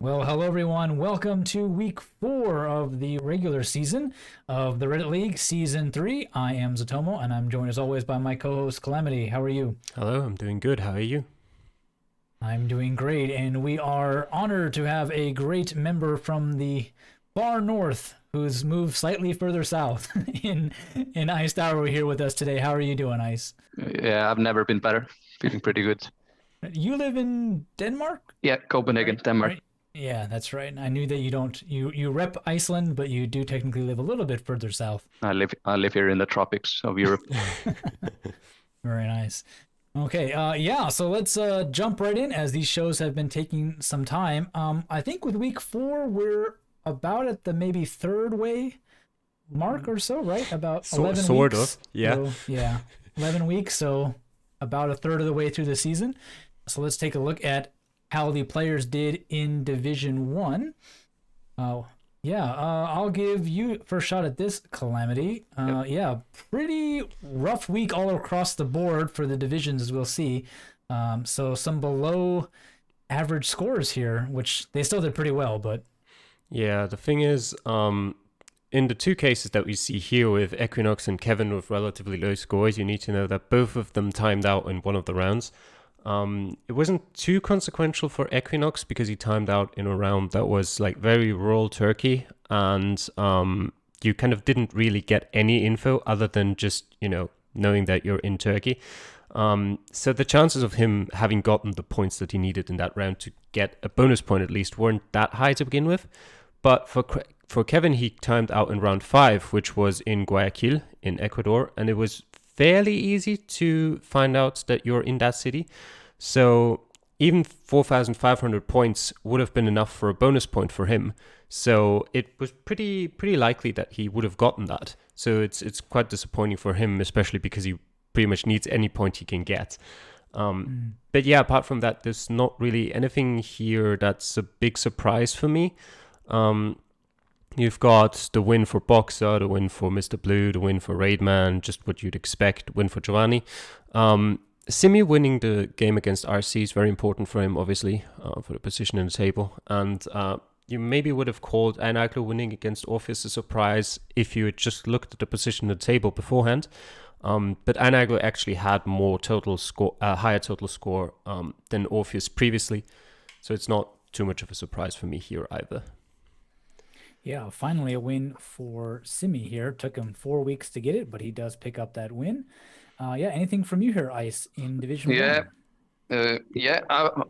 Well, hello everyone. Welcome to week 4 of the regular season of the Reddit League, season 3. I am Zotomo, and I'm joined as always by my co-host Calamity. How are you? Hello, I'm doing good. How are you? I'm doing great, and we are honored to have a great member from the far north who's moved slightly further south in IceTharu here with us today. How are you doing, Ice? Yeah, I've never been better. Feeling pretty good. You live in Denmark? Yeah, Copenhagen, Denmark. Right? Yeah, that's right. I knew that you rep Iceland, but you do technically live a little bit further south. I live here in the tropics of Europe. Very nice. Okay, yeah, so let's jump right in as these shows have been taking some time. I think with week 4, we're about at the maybe third way mark or so, right? About 11 sort weeks. of, yeah. So, yeah, 11 weeks, so about a third of the way through the season. So let's take a look at how the players did in Division 1. I'll give you first shot at this, Calamity. Yep. Yeah, pretty rough week all across the board for the divisions, as we'll see. So some below average scores here, which they still did pretty well, but... Yeah, the thing is, in the two cases that we see here with Equinox and Kevin with relatively low scores, you need to know that both of them timed out in one of the rounds. It wasn't too consequential for Equinox because he timed out in a round that was like very rural Turkey, and you kind of didn't really get any info other than just, knowing that you're in Turkey. So the chances of him having gotten the points that he needed in that round to get a bonus point at least weren't that high to begin with. But for Kevin, he timed out in round 5, which was in Guayaquil in Ecuador, and it was fairly easy to find out that you're in that city. So even 4,500 points would have been enough for a bonus point for him. So it was pretty likely that he would have gotten that. So it's quite disappointing for him, especially because he pretty much needs any point he can get. But yeah, apart from that, there's not really anything here that's a big surprise for me. You've got the win for Boxer, the win for Mr. Blue, the win for Raidman, just what you'd expect, win for Giovanni. Simi winning the game against RC is very important for him, obviously, for the position in the table. And you maybe would have called IceTharu winning against Orpheus a surprise if you had just looked at the position in the table beforehand. But IceTharu actually had more total score, higher total score than Orpheus previously. So it's not too much of a surprise for me here either. Yeah, finally a win for Simi here. Took him 4 weeks to get it, but he does pick up that win. Anything from you here, Ice, in Division 1?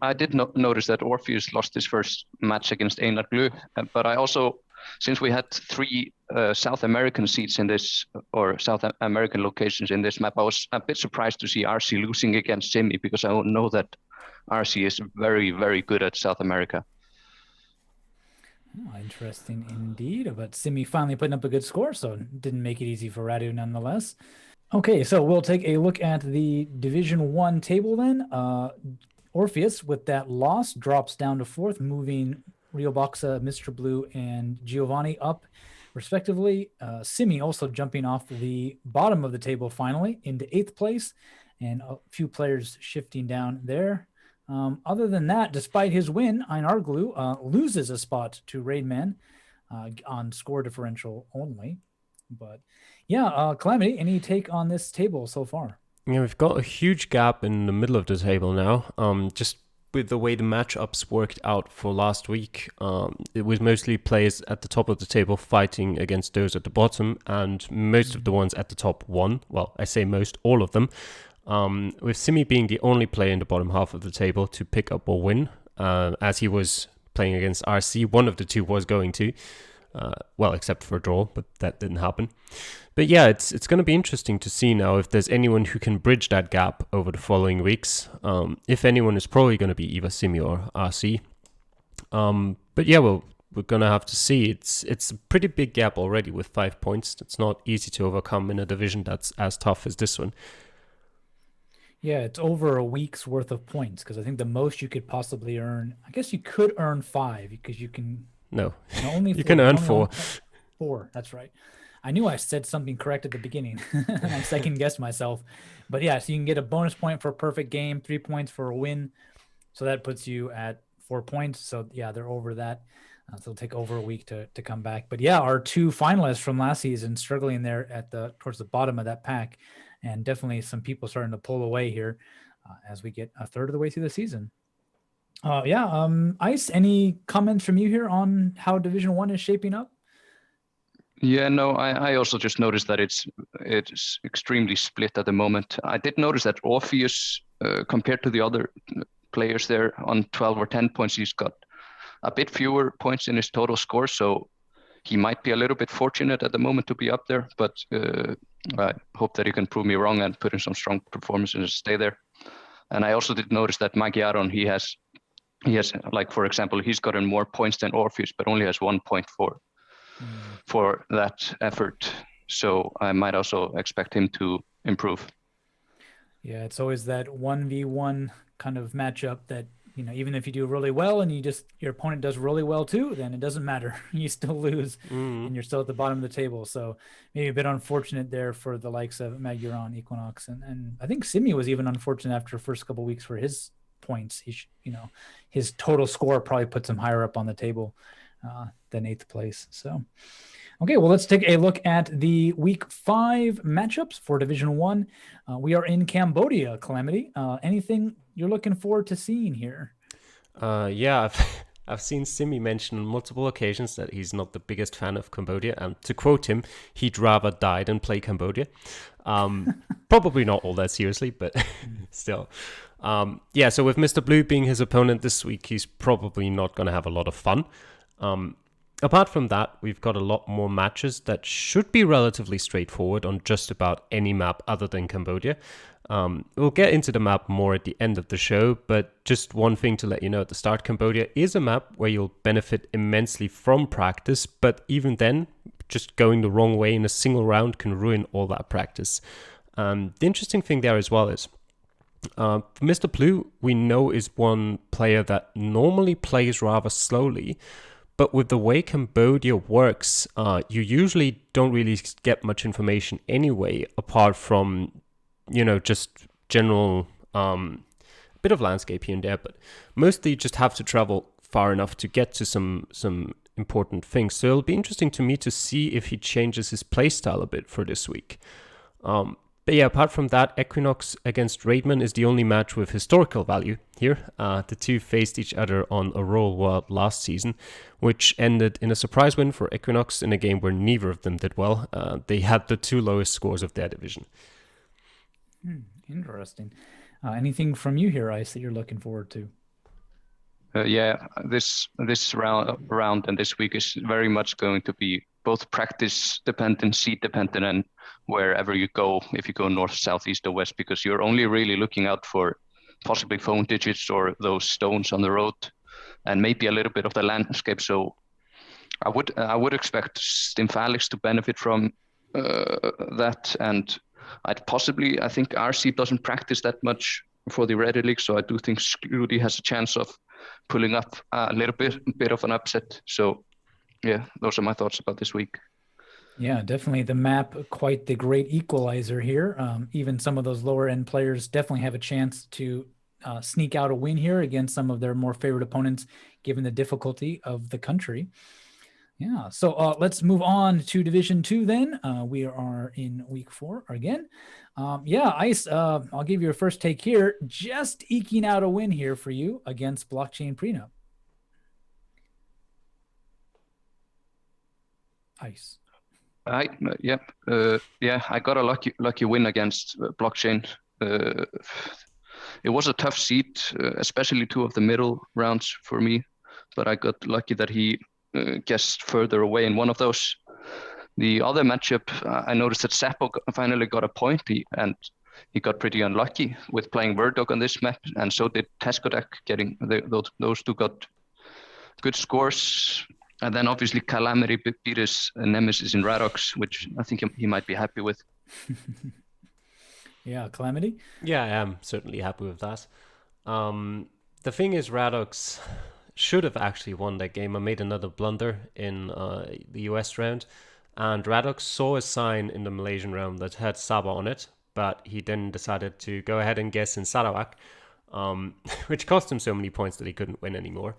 I did not notice that Orpheus lost his first match against Einar Glue, but I also, since we had 3 South American seats in this, or South American locations in this map, I was a bit surprised to see RC losing against Simi, because I know that RC is very, very good at South America. Oh, interesting indeed. But Simi finally putting up a good score, so didn't make it easy for Radu nonetheless. Okay, so we'll take a look at the Division 1 table then. Orpheus, with that loss, drops down to 4th, moving Rio Boxa, Mr. Blue, and Giovanni up, respectively. Simi also jumping off the bottom of the table finally into 8th place, and a few players shifting down there. Other than that, despite his win, Einar Glue loses a spot to Raidman on score differential only. But yeah, Calamity, any take on this table so far? Yeah, we've got a huge gap in the middle of the table now. Just with the way the matchups worked out for last week, it was mostly players at the top of the table fighting against those at the bottom, and most of the ones at the top won. Well, I say most, all of them. With Simi being the only player in the bottom half of the table to pick up or win, as he was playing against RC, one of the two was going to. Except for a draw, but that didn't happen. But yeah, it's going to be interesting to see now if there's anyone who can bridge that gap over the following weeks. If anyone, is probably going to be either Simi or RC. But yeah, we're going to have to see. It's a pretty big gap already with 5 points. It's not easy to overcome in a division that's as tough as this one. Yeah, it's over a week's worth of points, because I think the most you could possibly earn, I guess you could earn 5, because you can... No, only you can earn 4. 4, that's right. I knew I said something correct at the beginning. I second guessed myself. But yeah, so you can get a bonus point for a perfect game, 3 points for a win. So that puts you at 4 points. So yeah, they're over that. So it'll take over a week to come back. But yeah, our 2 finalists from last season struggling there towards the bottom of that pack, and definitely some people starting to pull away here as we get a third of the way through the season. Ice, any comments from you here on how Division 1 is shaping up? Yeah, no, I also just noticed that it's extremely split at the moment. I did notice that Orpheus, compared to the other players there on 12 or 10 points, he's got a bit fewer points in his total score, so he might be a little bit fortunate at the moment to be up there, but I hope that he can prove me wrong and put in some strong performances and stay there. And I also did notice that Magyaron, he has, like, for example, he's gotten more points than Orpheus, but only has 1 point for that effort. So I might also expect him to improve. Yeah, it's always that 1v1 kind of matchup that, even if you do really well and your opponent does really well too, then it doesn't matter. You still lose and you're still at the bottom of the table. So maybe a bit unfortunate there for the likes of Magyaron, Equinox, and I think Simi was even unfortunate after the first couple of weeks for his points. His total score probably puts him higher up on the table than 8th place. So, okay, well, let's take a look at the week 5 matchups for Division 1. We are in Cambodia, Calamity. Anything you're looking forward to seeing here? Yeah, I've seen Simi mention on multiple occasions that he's not the biggest fan of Cambodia. And to quote him, he'd rather die than play Cambodia. Probably not all that seriously, but still. So with Mr. Blue being his opponent this week, he's probably not going to have a lot of fun. Apart from that, we've got a lot more matches that should be relatively straightforward on just about any map other than Cambodia. We'll get into the map more at the end of the show, but just one thing to let you know at the start, Cambodia is a map where you'll benefit immensely from practice, but even then, just going the wrong way in a single round can ruin all that practice. The interesting thing there as well is, Mr. Blue, we know, is one player that normally plays rather slowly, but with the way Cambodia works, you usually don't really get much information anyway, apart from, just general bit of landscape here and there, but mostly you just have to travel far enough to get to some important things. So it'll be interesting to me to see if he changes his playstyle a bit for this week. But yeah, apart from that, Equinox against Raidman is the only match with historical value here. The two faced each other on a Royal World last season, which ended in a surprise win for Equinox in a game where neither of them did well. They had the 2 lowest scores of their division. Interesting. Anything from you here, Ice, that you're looking forward to? This round and this week is very much going to be both practice dependent, seed dependent, and wherever you go, if you go north, south, east, or west, because you're only really looking out for possibly phone digits or those stones on the road, and maybe a little bit of the landscape. So I would expect Stymphalics to benefit from that, and I think RC doesn't practice that much for the Reddit League, so I do think Scrudy has a chance of pulling up a little bit of an upset. So yeah, those are my thoughts about this week. Yeah, definitely the map, quite the great equalizer here. Even some of those lower end players definitely have a chance to sneak out a win here against some of their more favorite opponents, given the difficulty of the country. Yeah, so let's move on to Division 2 then. We are in week 4 again. Ice, I'll give you a first take here. Just eking out a win here for you against Blockchain Prenup. Ice. I got a lucky win against Blockchain. It was a tough seed, especially 2 of the middle rounds for me, but I got lucky that he guessed further away in one of those. The other matchup, I noticed that Seppo finally got a point, and he got pretty unlucky with playing Verdog on this map, and so did Teskodak, getting those 2 got good scores. And then obviously Calamity beat his nemesis in Radox, which I think he might be happy with. Yeah, Calamity? Yeah, I am certainly happy with that. The thing is, Radox should have actually won that game. I made another blunder in the US round, and Radox saw a sign in the Malaysian round that had Sabah on it, but he then decided to go ahead and guess in Sarawak. which cost him so many points that he couldn't win anymore.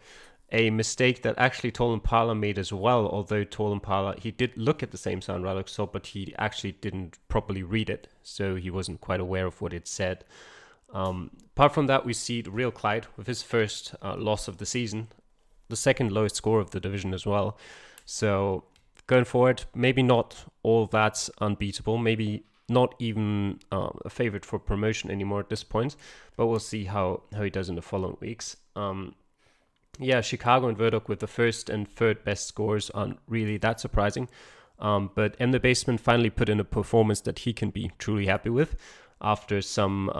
A mistake that actually Tall Impala made as well, although Tall Impala, he did look at the same sound Radok saw, but he actually didn't properly read it, so he wasn't quite aware of what it said. Apart from that, we see the real Clyde with his first loss of the season, the second lowest score of the division as well. So going forward, maybe not all that unbeatable, maybe not even a favorite for promotion anymore at this point, but we'll see how he does in the following weeks. Chicago and Verdok with the first and third best scores aren't really that surprising. But M the Basement finally put in a performance that he can be truly happy with after some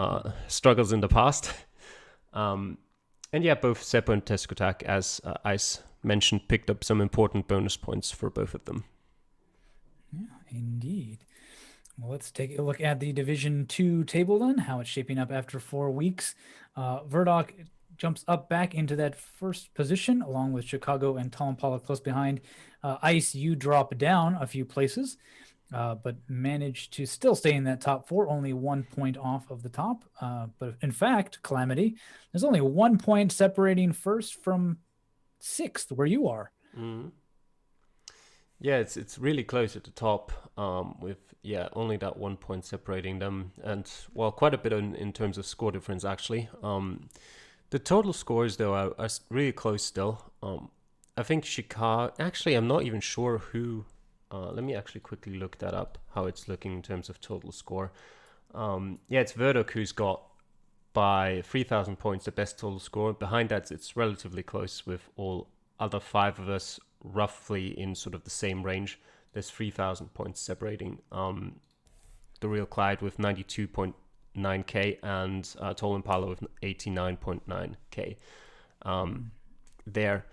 struggles in the past. Both Seppo and Teskotak, as Ice mentioned, picked up some important bonus points for both of them. Yeah, indeed. Well, let's take a look at the Division 2 table then, how it's shaping up after 4 weeks. Verdok jumps up back into that first position, along with Chicago and Tall Impala close behind. Ice, you drop down a few places, but managed to still stay in that top 4, only 1 point off of the top. But in fact, Calamity, there's only 1 point separating first from 6th, where you are. Mm-hmm. Yeah, it's really close at the top, with only that 1 point separating them, and quite a bit in terms of score difference actually. The total scores though are really close still. I think Chicago. Actually, I'm not even sure who. Let me actually quickly look that up. How it's looking in terms of total score. It's Verdok who's got by 3,000 points the best total score. Behind that, it's relatively close with all other 5 of us roughly in sort of the same range. There's 3,000 points separating the real Clyde with 92.9k and Tall Impala with 89.9k there.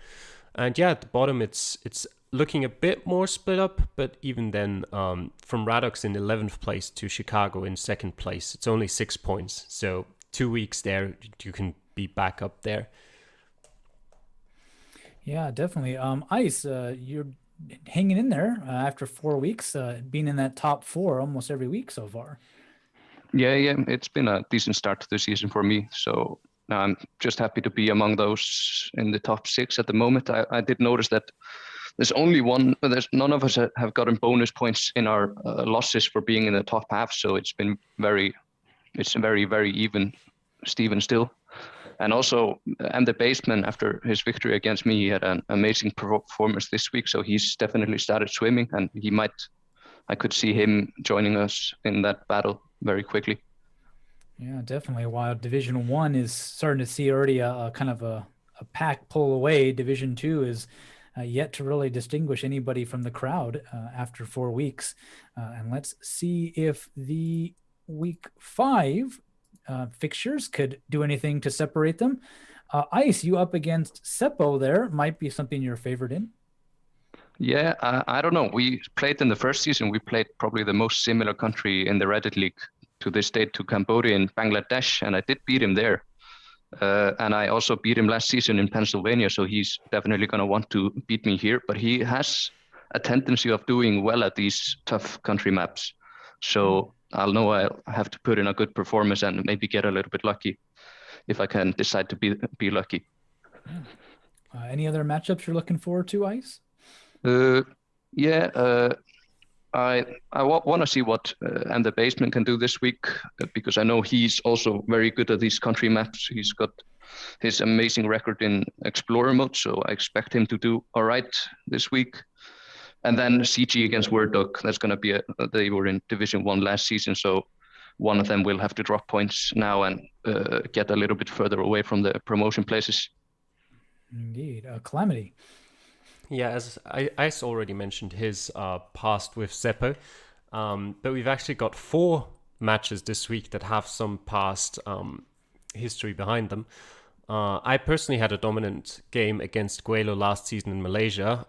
And at the bottom it's looking a bit more split up, but even then, from Radok's in 11th place to Chicago in 2nd place, it's only 6 points. So 2 weeks there, you can be back up there. Yeah, definitely. Ice, you're hanging in there after 4 weeks, being in that top 4 almost every week so far. Yeah, it's been a decent start to the season for me. So I'm just happy to be among those in the top 6 at the moment. I did notice that there's none of us have gotten bonus points in our losses for being in the top half. So it's very, very even, Steven still. And also, the Basement, after his victory against me, he had an amazing performance this week. So he's definitely started swimming, and I could see him joining us in that battle very quickly. Yeah, definitely. While Division 1 is starting to see already a kind of a pack pull away, Division 2 is yet to really distinguish anybody from the crowd after 4 weeks. And let's see if the week 5 fixtures could do anything to separate them. Ice, you up against Seppo there, might be something you're favored in. Yeah, I don't know. We played in the first season. We played probably the most similar country in the Reddit League to this date to Cambodia and Bangladesh, and I did beat him there. And I also beat him last season in Pennsylvania, so he's definitely going to want to beat me here. But he has a tendency of doing well at these tough country maps. So I'll have to put in a good performance and maybe get a little bit lucky if I can decide to be lucky. Yeah. Any other matchups you're looking forward to, Ice? I want to see what the Basement can do this week, because I know he's also very good at these country maps. He's got his amazing record in Explorer mode, so I expect him to do all right this week. And then CG against Wordog, that's going to be they were in Division 1 last season, so one of them will have to drop points now and get a little bit further away from the promotion places. Indeed. Calamity. Yeah, as Ice already mentioned his past with Seppo, but we've actually got 4 matches this week that have some past history behind them. I personally had a dominant game against Guelo last season in Malaysia,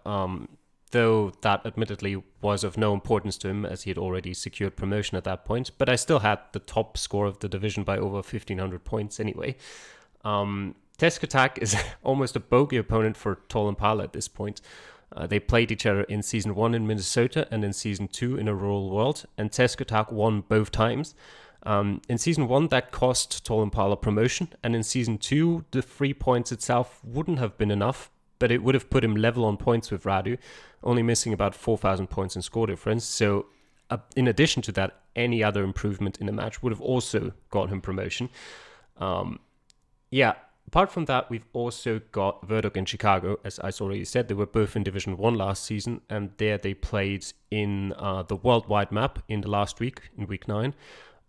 though that admittedly was of no importance to him as he had already secured promotion at that point, but I still had the top score of the division by over 1,500 points anyway. Teskotak is almost a bogey opponent for Tall Impala at this point. They played each other in Season 1 in Minnesota and in Season 2 in a rural world, and Teskotak won both times. In Season 1, that cost Tall Impala promotion, and in Season 2, the 3 points itself wouldn't have been enough, but it would have put him level on points with Radu, only missing about 4,000 points in score difference. So in addition to that, any other improvement in the match would have also got him promotion. Apart from that, we've also got Verdok and Chicago. As I already said, they were both in Division 1 last season, and there they played in the worldwide map in the last week, in week 9.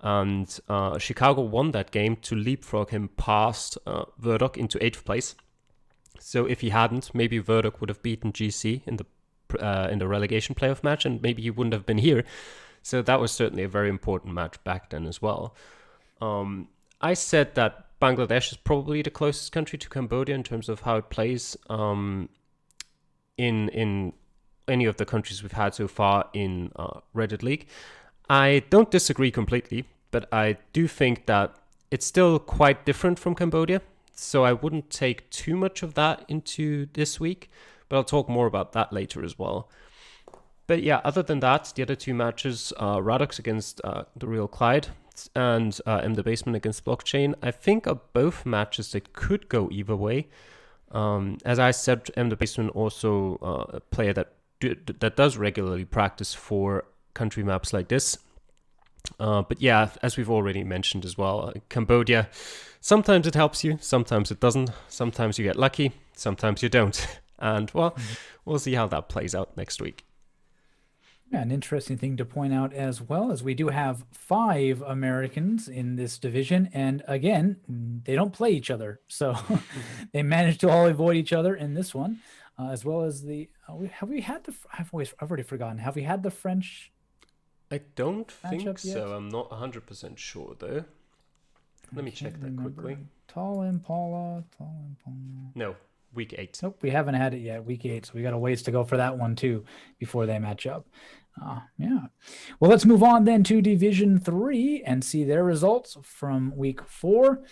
And Chicago won that game to leapfrog him past Verdok into 8th place. So if he hadn't, maybe Verdok would have beaten GC in the relegation playoff match, and maybe he wouldn't have been here. So that was certainly a very important match back then as well. I said that Bangladesh is probably the closest country to Cambodia in terms of how it plays in any of the countries we've had so far in Reddit League. I don't disagree completely, but I do think that it's still quite different from Cambodia. So I wouldn't take too much of that into this week, but I'll talk more about that later as well. But yeah, other than that, the other 2 matches, Radox against the Real Clyde and M the Basement against Blockchain, I think are both matches that could go either way. As I said, M the Basement also a player that does regularly practice for country maps like this. But yeah, as we've already mentioned as well, Cambodia, sometimes it helps you, sometimes it doesn't, sometimes you get lucky, sometimes you don't. And well, we'll see how that plays out next week. Yeah, an interesting thing to point out as well is we do have 5 Americans in this division, and again, they don't play each other, so they managed to all avoid each other in this one, as well as the. I've already forgotten. Have we had the French? I don't think Matchup so. yet? I'm not 100% sure though. Let me check that quickly. Tall Impala. No, week 8. Nope, we haven't had it yet. Week 8, so we got a ways to go for that one too before they match up. Yeah. Well, let's move on then to Division 3 and see their results from week 4.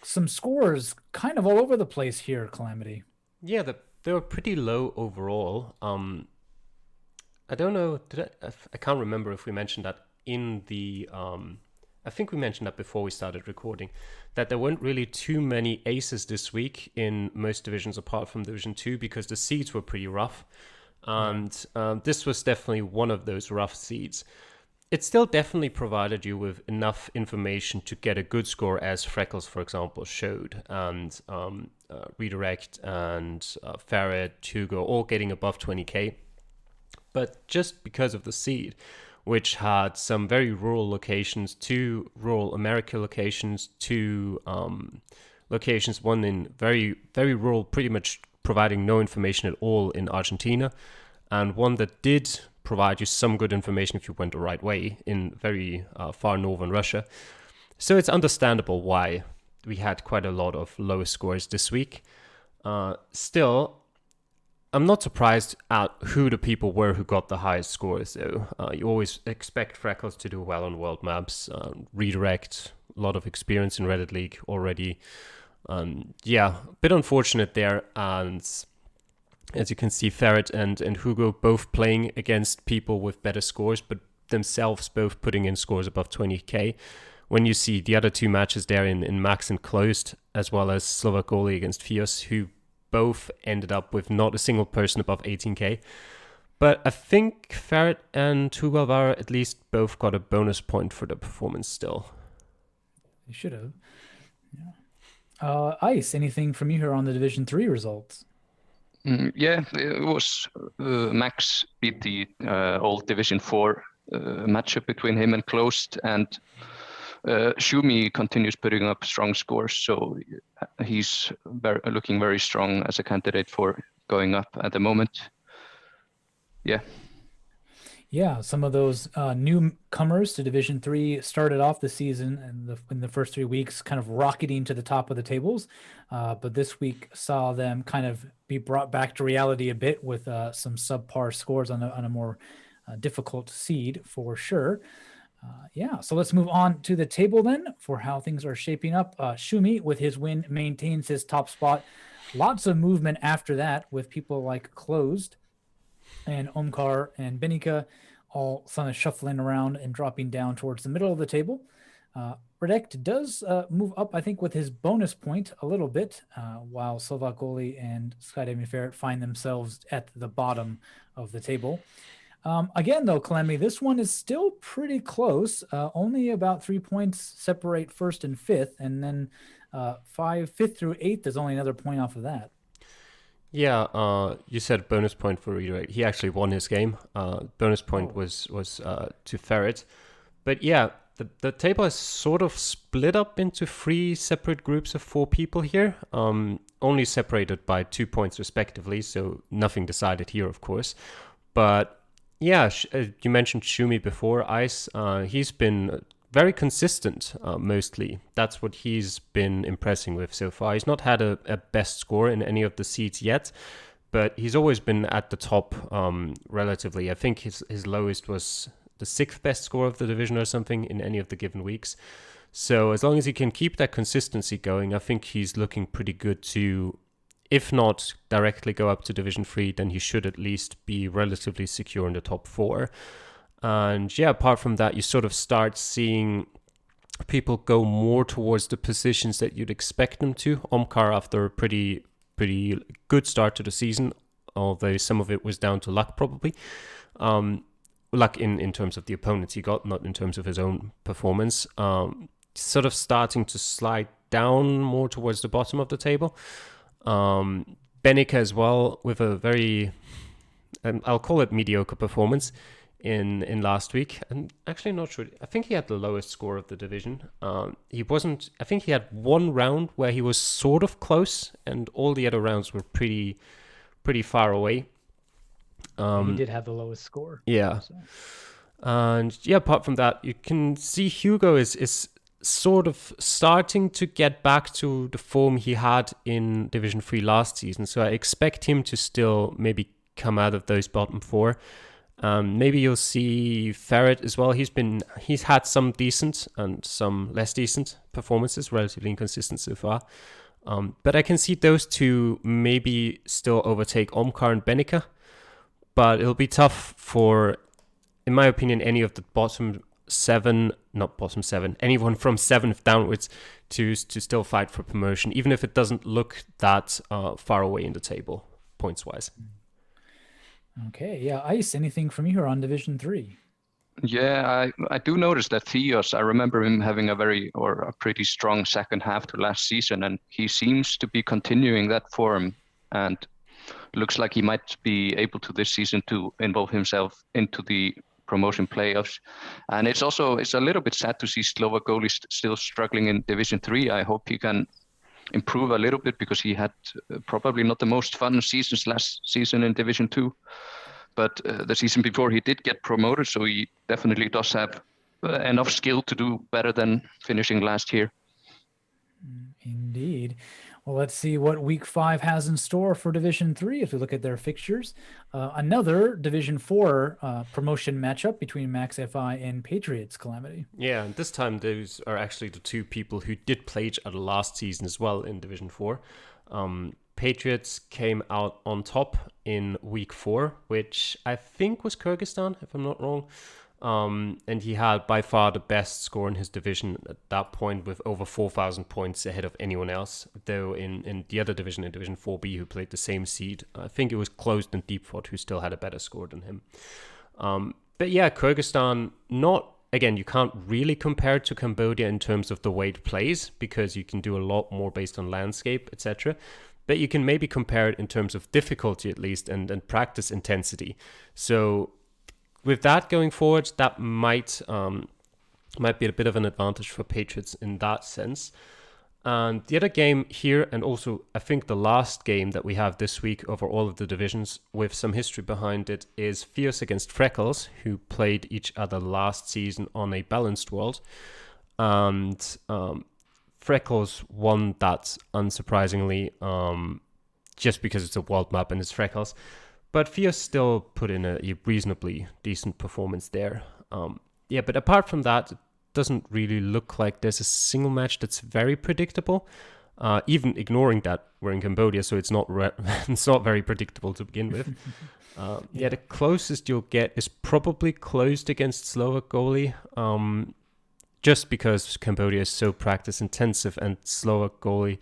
Some scores kind of all over the place here, Calamity. Yeah, they were pretty low overall. I don't know. I can't remember if we mentioned that in the. I think we mentioned that before we started recording, that there weren't really too many aces this week in most divisions apart from Division 2 because the seeds were pretty rough. And this was definitely one of those rough seeds. It still definitely provided you with enough information to get a good score, as Freckles, for example, showed, and Redirect and Ferret, Hugo, all getting above 20k. But just because of the seed, which had some very rural locations, 2 rural America locations, 2 locations, one in very, very rural, pretty much providing no information at all in Argentina, and one that did provide you some good information if you went the right way in very far northern Russia. So it's understandable why we had quite a lot of low scores this week. Still, I'm not surprised at who the people were who got the highest scores, though. You always expect Freckles to do well on world maps. Redirect, a lot of experience in Reddit League already. A bit unfortunate there. And as you can see, Ferret and Hugo both playing against people with better scores, but themselves both putting in scores above 20k. When you see the other 2 matches there in Max and Closed, as well as Slovak Goalie against Fios, who both ended up with not a single person above 18k. But I think Ferret and Hugo Alvaro at least both got a bonus point for the performance still. They should have. Yeah. Ice, anything from you here on the Division 3 results? Yeah, it was Max beat the old Division 4 matchup between him and Closed, and Shumi continues putting up strong scores, so he's looking very strong as a candidate for going up at the moment. Yeah, some of those newcomers to Division 3 started off the season and in the first 3 weeks kind of rocketing to the top of the tables. But this week saw them kind of be brought back to reality a bit with some subpar scores on a more difficult seed for sure. So let's move on to the table then for how things are shaping up. Shumi, with his win, maintains his top spot. Lots of movement after that with people like Closed and Omkar and Benika all kind of shuffling around and dropping down towards the middle of the table. Redect does move up, I think, with his bonus point a little bit, while Slovakoli and Skydiving Ferret find themselves at the bottom of the table. Again, though, Calamity, this one is still pretty close. Only about 3 points separate first and fifth, and then fifth through eighth is only another point off of that. Yeah, you said bonus point for Redirect. He actually won his game. Bonus point was to Ferret. But yeah, the table is sort of split up into 3 separate groups of 4 people here, only separated by 2 points respectively, so nothing decided here, of course. But yeah, you mentioned Shumi before, Ice. He's been very consistent, mostly. That's what he's been impressing with so far. He's not had a best score in any of the seeds yet, but he's always been at the top relatively. I think his lowest was the 6th best score of the division or something in any of the given weeks. So as long as he can keep that consistency going, I think he's looking pretty good to, if not directly go up to Division 3, then he should at least be relatively secure in the top 4. And yeah, apart from that, you sort of start seeing people go more towards the positions that you'd expect them to. Omkar, after a pretty good start to the season, although some of it was down to luck probably. Luck in terms of the opponents he got, not in terms of his own performance. Sort of starting to slide down more towards the bottom of the table. Benica as well, with a very, I'll call it mediocre performance in last week. And actually not sure, I think he had the lowest score of the division. I think he had one round where he was sort of close, and all the other rounds were pretty far away. He did have the lowest score. Yeah. So. And yeah, apart from that, you can see Hugo is sort of starting to get back to the form he had in Division 3 last season. So I expect him to still maybe come out of those bottom 4. Maybe you'll see Ferret as well. He's had some decent and some less decent performances, relatively inconsistent so far. But I can see those two maybe still overtake Omkar and Benica. But it'll be tough for, in my opinion, any of the bottom 7, not bottom 7, anyone from 7th downwards to still fight for promotion, even if it doesn't look that far away in the table, points-wise. Okay, yeah. Ice, anything from you here on Division 3? Yeah, I do notice that Theos, I remember him having a pretty strong second half to last season, and he seems to be continuing that form, and looks like he might be able to this season to involve himself into the promotion playoffs. And it's a little bit sad to see Slovakoli still struggling in Division 3. I hope he can improve a little bit, because he had probably not the most fun seasons last season in Division 2. But the season before he did get promoted, so he definitely does have enough skill to do better than finishing last year. Indeed. Well, let's see what Week 5 has in store for Division 3 if we look at their fixtures. Another Division 4 promotion matchup between Max FI and Patriots, Calamity. Yeah, and this time those are actually the 2 people who did play each other last season as well in Division 4. Patriots came out on top in Week 4, which I think was Kyrgyzstan, if I'm not wrong. And he had by far the best score in his division at that point, with over 4,000 points ahead of anyone else. Though in the other division, in Division 4B, who played the same seed, I think it was Closed and Deepford who still had a better score than him. But yeah, Kyrgyzstan, again, you can't really compare it to Cambodia in terms of the way it plays, because you can do a lot more based on landscape, etc. But you can maybe compare it in terms of difficulty at least, and practice intensity. So with that going forward, that might be a bit of an advantage for Patriots in that sense. And the other game here, and also I think the last game that we have this week over all of the divisions with some history behind it, is Fierce against Freckles, who played each other last season on a balanced world. And Freckles won that, unsurprisingly, just because it's a world map and it's Freckles. But Fierce still put in a reasonably decent performance there. But apart from that, it doesn't really look like there's a single match that's very predictable. Even ignoring that, we're in Cambodia, so it's not it's not very predictable to begin with. The closest you'll get is probably closed against Slovak goalie, just because Cambodia is so practice intensive, and Slovak goalie,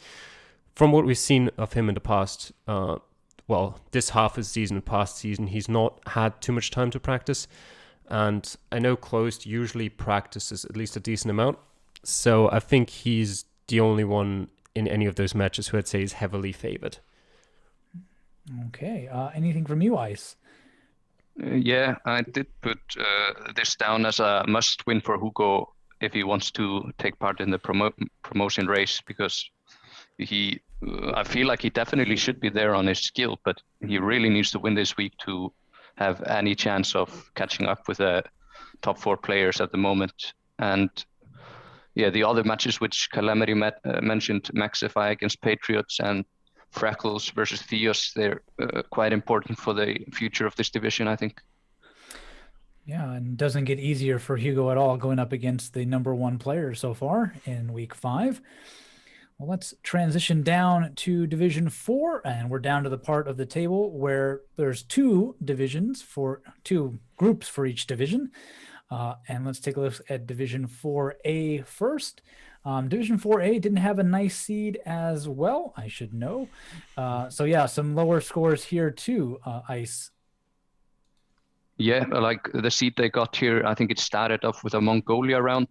from what we've seen of him in the past, this half of the season, past season, he's not had too much time to practice. And I know closed usually practices at least a decent amount. So I think he's the only one in any of those matches who I'd say is heavily favored. Okay. Anything from you, Ice? Yeah, I did put this down as a must-win for Hugo if he wants to take part in the promotion race, because I feel like he definitely should be there on his skill, but he really needs to win this week to have any chance of catching up with the top 4 players at the moment. And yeah, the other matches which Calamity mentioned, Maxify against Patriots and Freckles versus Theos, they're quite important for the future of this division, I think. Yeah, and doesn't get easier for Hugo at all going up against the number 1 player so far in week 5. Well, let's transition down to Division 4, and we're down to the part of the table where there's 2 divisions for 2 groups for each division. And let's take a look at Division 4A first. Division 4A didn't have a nice seed as well, I should know. So yeah, some lower scores here too, Ice. Yeah, like the seed they got here, I think it started off with a Mongolia round,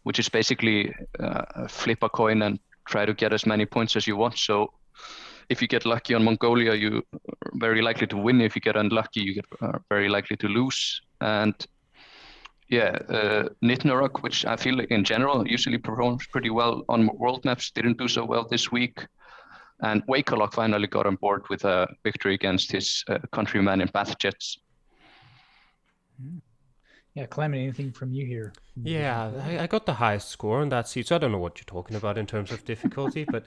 which is basically flip a coin and try to get as many points as you want. So if you get lucky on Mongolia, you're very likely to win. If you get unlucky, you get very likely to lose. And yeah, Nitnorok, which I feel like in general usually performs pretty well on world maps, didn't do so well this week. And Wakelok finally got on board with a victory against his countryman in Bath Jets. Yeah, Calamity, anything from you here? Yeah, I got the highest score on that seed, so I don't know what you're talking about in terms of difficulty, but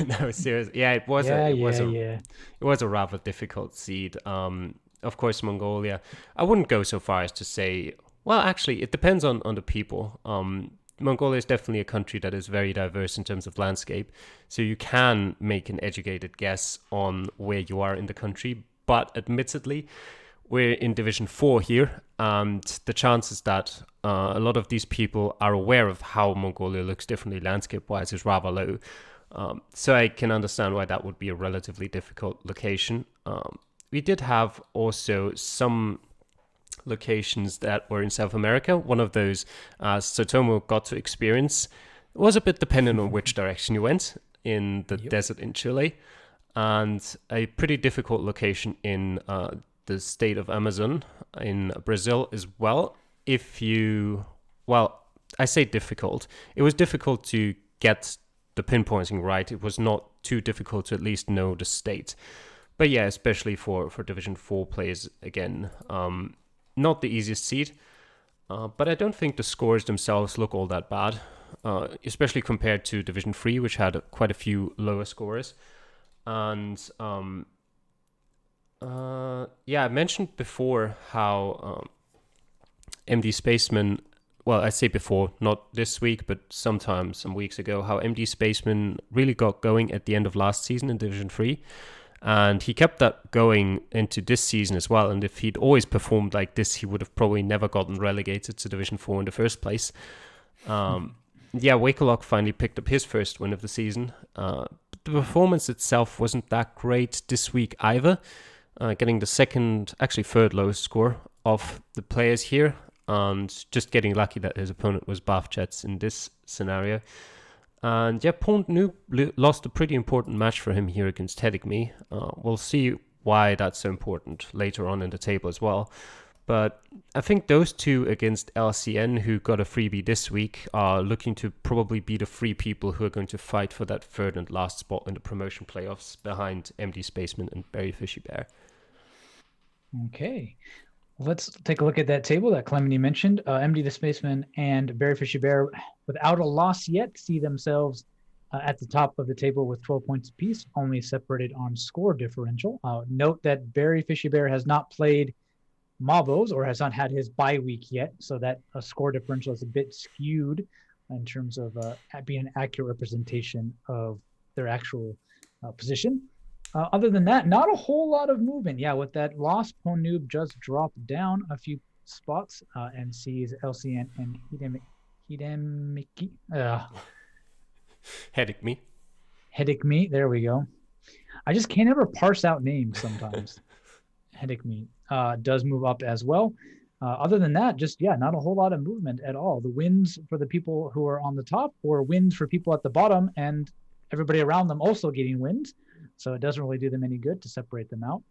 no, seriously, yeah, it was a rather difficult seed. Of course, Mongolia. I wouldn't go so far as to say. Well, actually, it depends on the people. Mongolia is definitely a country that is very diverse in terms of landscape, so you can make an educated guess on where you are in the country. But admittedly, we're in Division 4 here, and the chances that a lot of these people are aware of how Mongolia looks differently landscape-wise is rather low. So I can understand why that would be a relatively difficult location. We did have also some locations that were in South America. One of those, Zotomo got to experience. It was a bit dependent on which direction you went in the desert in Chile, and a pretty difficult location in the state of Amazon in Brazil as well. I say difficult. It was difficult to get the pinpointing right. It was not too difficult to at least know the state. But yeah, especially for Division 4 players, again, not the easiest seed. But I don't think the scores themselves look all that bad, especially compared to Division 3, which had quite a few lower scores. And I mentioned before how MD Spaceman, well, I say before, not this week, but some weeks ago, how MD Spaceman really got going at the end of last season in Division 3. And he kept that going into this season as well. And if he'd always performed like this, he would have probably never gotten relegated to Division 4 in the first place. Wakelok finally picked up his first win of the season. The performance itself wasn't that great this week either. Getting the third lowest score of the players here. And just getting lucky that his opponent was Bath Jets in this scenario. And yeah, Pont Nu lost a pretty important match for him here against Hedigme. We'll see why that's so important later on in the table as well. But I think those two against LCN, who got a freebie this week, are looking to probably be the 3 people who are going to fight for that third and last spot in the promotion playoffs behind MD Spaceman and Barry Fishy Bear. Okay. Let's take a look at that table that Calamity mentioned. MD the Spaceman and Barry Fishy Bear, without a loss yet, see themselves at the top of the table with 12 points apiece, only separated on score differential. Note that Barry Fishy Bear has not played Mabos or has not had his bye week yet, so that score differential is a bit skewed in terms of being an accurate representation of their actual position. Other than that, not a whole lot of movement. Yeah, with that loss, Ponoob just dropped down a few spots and sees LCN and Hidemiki. Headache me. Headache me. There we go. I just can't ever parse out names sometimes. Headache me does move up as well. Other than that, just not a whole lot of movement at all. The wins for the people who are on the top, or wins for people at the bottom, and everybody around them also getting wins. So it doesn't really do them any good to separate them out.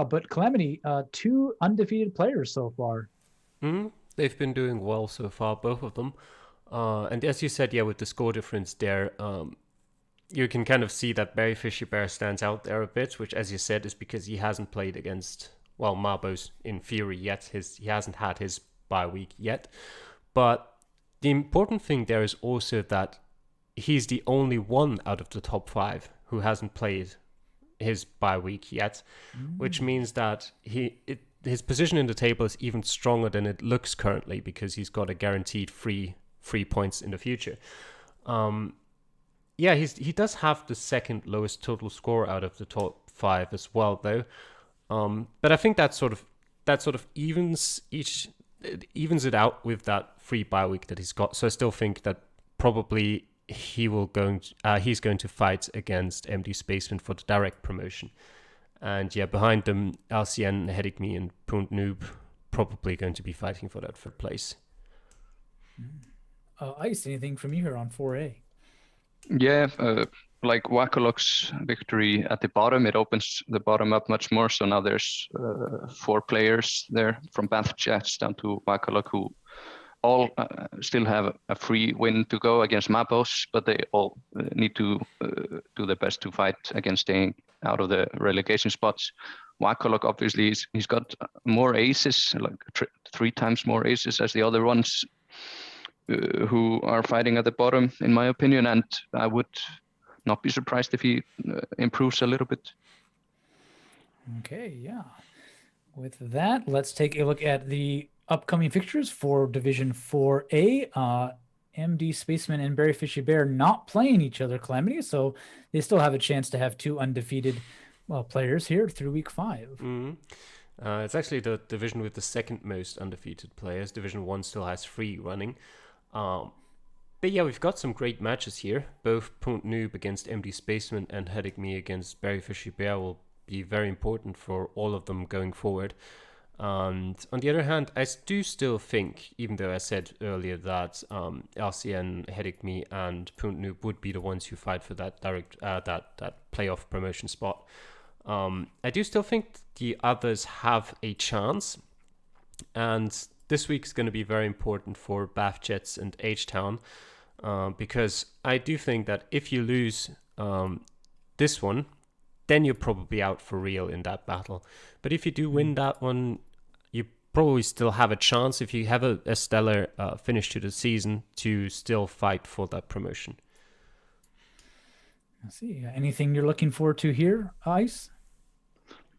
But Calamity, 2 undefeated players so far. They've been doing well so far, both of them. And as you said, with the score difference there, you can kind of see that Barry Fishy Bear stands out there a bit, which, as you said, is because he hasn't played against, Marbos in theory yet. He hasn't had his bye week yet. But the important thing there is also that he's the only one out of the top 5 who hasn't played his bye week yet, which means that his position in the table is even stronger than it looks currently, because he's got a guaranteed free points in the future. He does have the second lowest total score out of the top 5 as well, though. But I think that sort of evens it out with that free bye week that he's got. So I still think that probably he's going to fight against MD Spaceman for the direct promotion. And behind them, LCN, Headache Me, and Punt Noob probably going to be fighting for that 3rd place. Ice, anything from you here on 4A? Yeah, like Wakalok's victory at the bottom, it opens the bottom up much more. So now there's 4 players there, from Bath Jets down to Wakalok, who all still have a free win to go against Mapos, but they all need to do their best to fight against staying out of the relegation spots. Wakalok, obviously, he's got more aces, like 3 times more aces as the other ones who are fighting at the bottom, in my opinion, and I would not be surprised if he improves a little bit. Okay, yeah. With that, let's take a look at the upcoming fixtures for Division 4A. MD Spaceman and Barry Fishy Bear not playing each other, Calamity, so they still have a chance to have 2 undefeated players here through week 5. It's actually the division with the second most undefeated players. Division 1 still has 3 running. But we've got some great matches here. Both Punt Noob against MD Spaceman and Headache Me against Barry Fishy Bear will be very important for all of them going forward. And on the other hand, I do still think, even though I said earlier that LCN, Headache Me, and Punt Noob would be the ones who fight for that direct that playoff promotion spot, I do still think the others have a chance. And this week's going to be very important for Bath Jets and H-Town, because I do think that if you lose this one, then you're probably out for real in that battle. But if you do win that one, you probably still have a chance, if you have a stellar finish to the season, to still fight for that promotion. I see. Anything you're looking forward to here, Ice?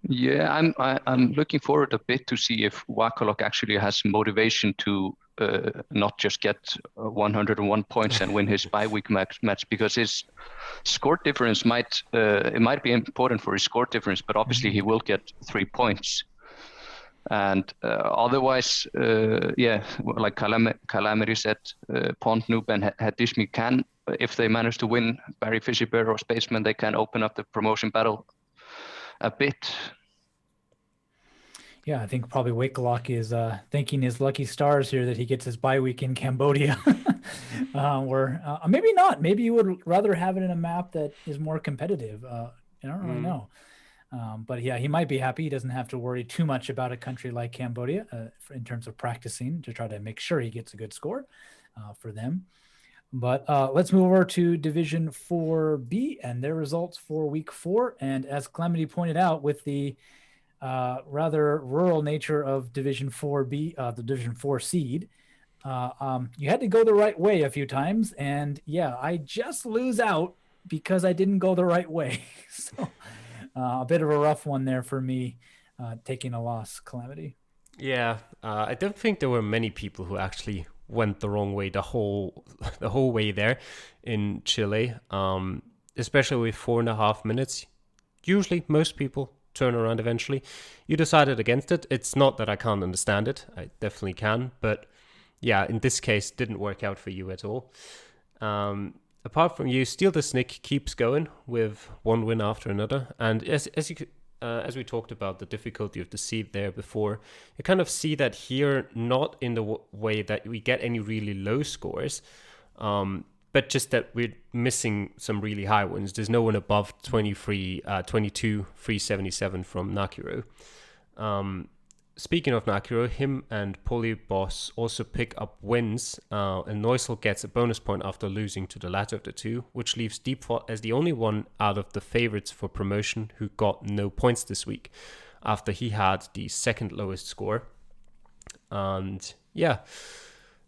Yeah, I'm looking forward a bit to see if Wakalok actually has motivation to not just get 101 points and win his bye week match, because his score difference might be important for his score difference, but obviously he will get 3 points. And otherwise, like Calamity said, Pont Noob and Hadishmi can, if they manage to win Barry Fishy Bear or Spaceman, they can open up the promotion battle a bit. Yeah, I think probably Wakalok is thanking his lucky stars here that he gets his bye week in Cambodia. Or maybe not. Maybe you would rather have it in a map that is more competitive. I don't really know. But yeah, he might be happy. He doesn't have to worry too much about a country like Cambodia in terms of practicing to try to make sure he gets a good score for them. But let's move over to Division 4B and their results for week 4. And as Calamity pointed out, with the rather rural nature of Division 4B, the Division 4 seed, you had to go the right way a few times. And yeah, I just lose out because I didn't go the right way. So a bit of a rough one there for me, taking a loss, Calamity. Yeah, I don't think there were many people who actually went the wrong way the whole way there in Chile, especially with 4.5 minutes. Usually, most people turn around eventually. You decided against it. It's not that I can't understand it. I definitely can. But yeah, in this case, didn't work out for you at all. Apart from you, Steal the Snick keeps going with one win after another. And as we talked about the difficulty of the seed there before, you kind of see that here, not in the way that we get any really low scores, but just that we're missing some really high ones. There's no one above 22, 377 from Nakiro. Speaking of Nakiro, him and Polyboss also pick up wins, and Noisel gets a bonus point after losing to the latter of the two, which leaves Deepthought as the only one out of the favorites for promotion who got no points this week, after he had the second lowest score. And yeah,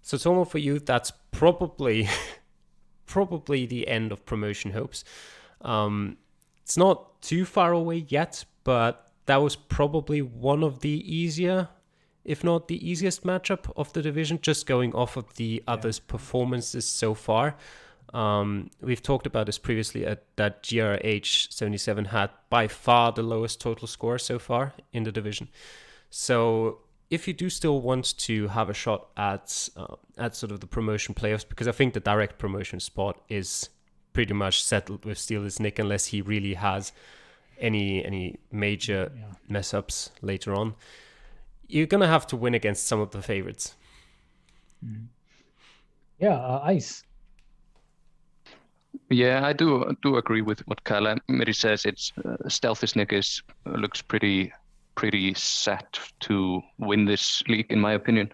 so Zotomo, for you, that's probably the end of promotion hopes. It's not too far away yet, but that was probably one of the easier, if not the easiest matchup of the division, just going off of the others' performances so far. We've talked about this previously, that GRH77 had by far the lowest total score so far in the division. So if you do still want to have a shot at sort of the promotion playoffs, because I think the direct promotion spot is pretty much settled with Steal the Snick unless he really has any major mess ups later on, you're gonna have to win against some of the favorites. Ice. Yeah, I do agree with what Calamity says. It's Stealthy Snick looks pretty set to win this league, in my opinion.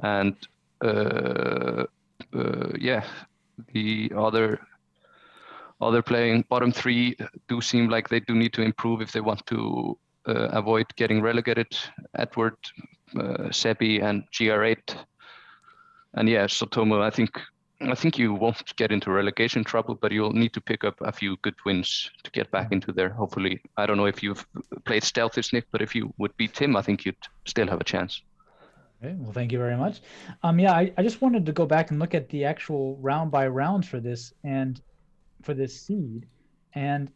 And the other playing bottom three do seem like they do need to improve if they want to avoid getting relegated. Edward, Sebi, and GR8. And yeah, Zotomo, I think you won't get into relegation trouble, but you'll need to pick up a few good wins to get back into there. Hopefully, I don't know if you've played Stealthy Snick, but if you would beat him, I think you'd still have a chance. Okay, well, thank you very much. I just wanted to go back and look at the actual round by round for this and for this seed, and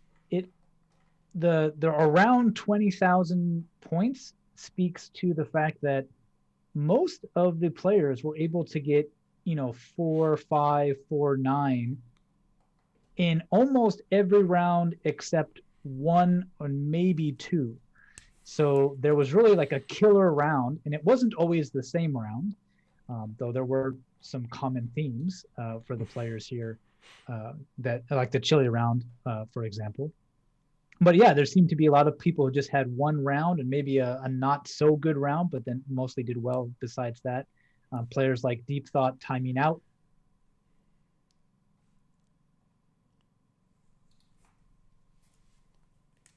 the around 20,000 points speaks to the fact that most of the players were able to get 4, 5, 4, 9 in almost every round except one or maybe two. So there was really like a killer round, and it wasn't always the same round, though there were some common themes for the players here, that like the Chile round, for example. But yeah, there seemed to be a lot of people who just had one round and maybe a not so good round, but then mostly did well besides that. Players like Deepthought timing out.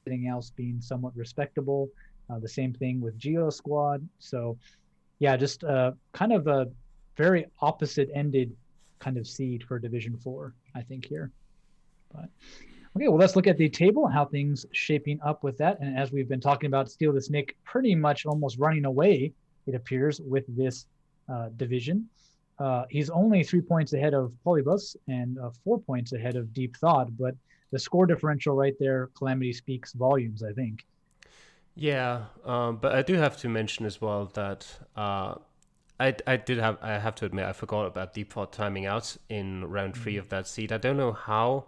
Everything else being somewhat respectable. The same thing with Geo Squad. So yeah, just kind of a very opposite-ended kind of seed for Division 4, I think, here. But okay, well, let's look at the table, how things shaping up with that. And as we've been talking about, Steal the Snick pretty much almost running away, it appears, with this division. He's only 3 points ahead of Polybus and 4 points ahead of Deepthought, but the score differential right there, Calamity, speaks volumes, I think. Yeah, but I do have to mention as well that I have to admit, I forgot about Deepthought timing out in round 3 of that seed. I don't know how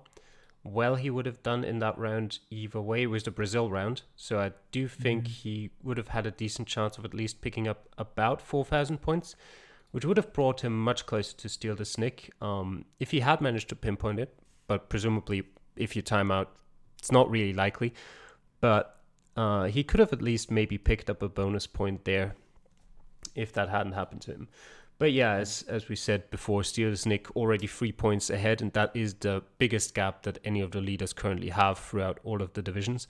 well he would have done in that round either way. It was the Brazil round, so I do think he would have had a decent chance of at least picking up about 4,000 points, which would have brought him much closer to Steal the Snick if he had managed to pinpoint it. But presumably, if you time out, it's not really likely. But he could have at least maybe picked up a bonus point there if that hadn't happened to him. But yeah, as we said before, Steal the Snick already 3 points ahead, and that is the biggest gap that any of the leaders currently have throughout all of the divisions.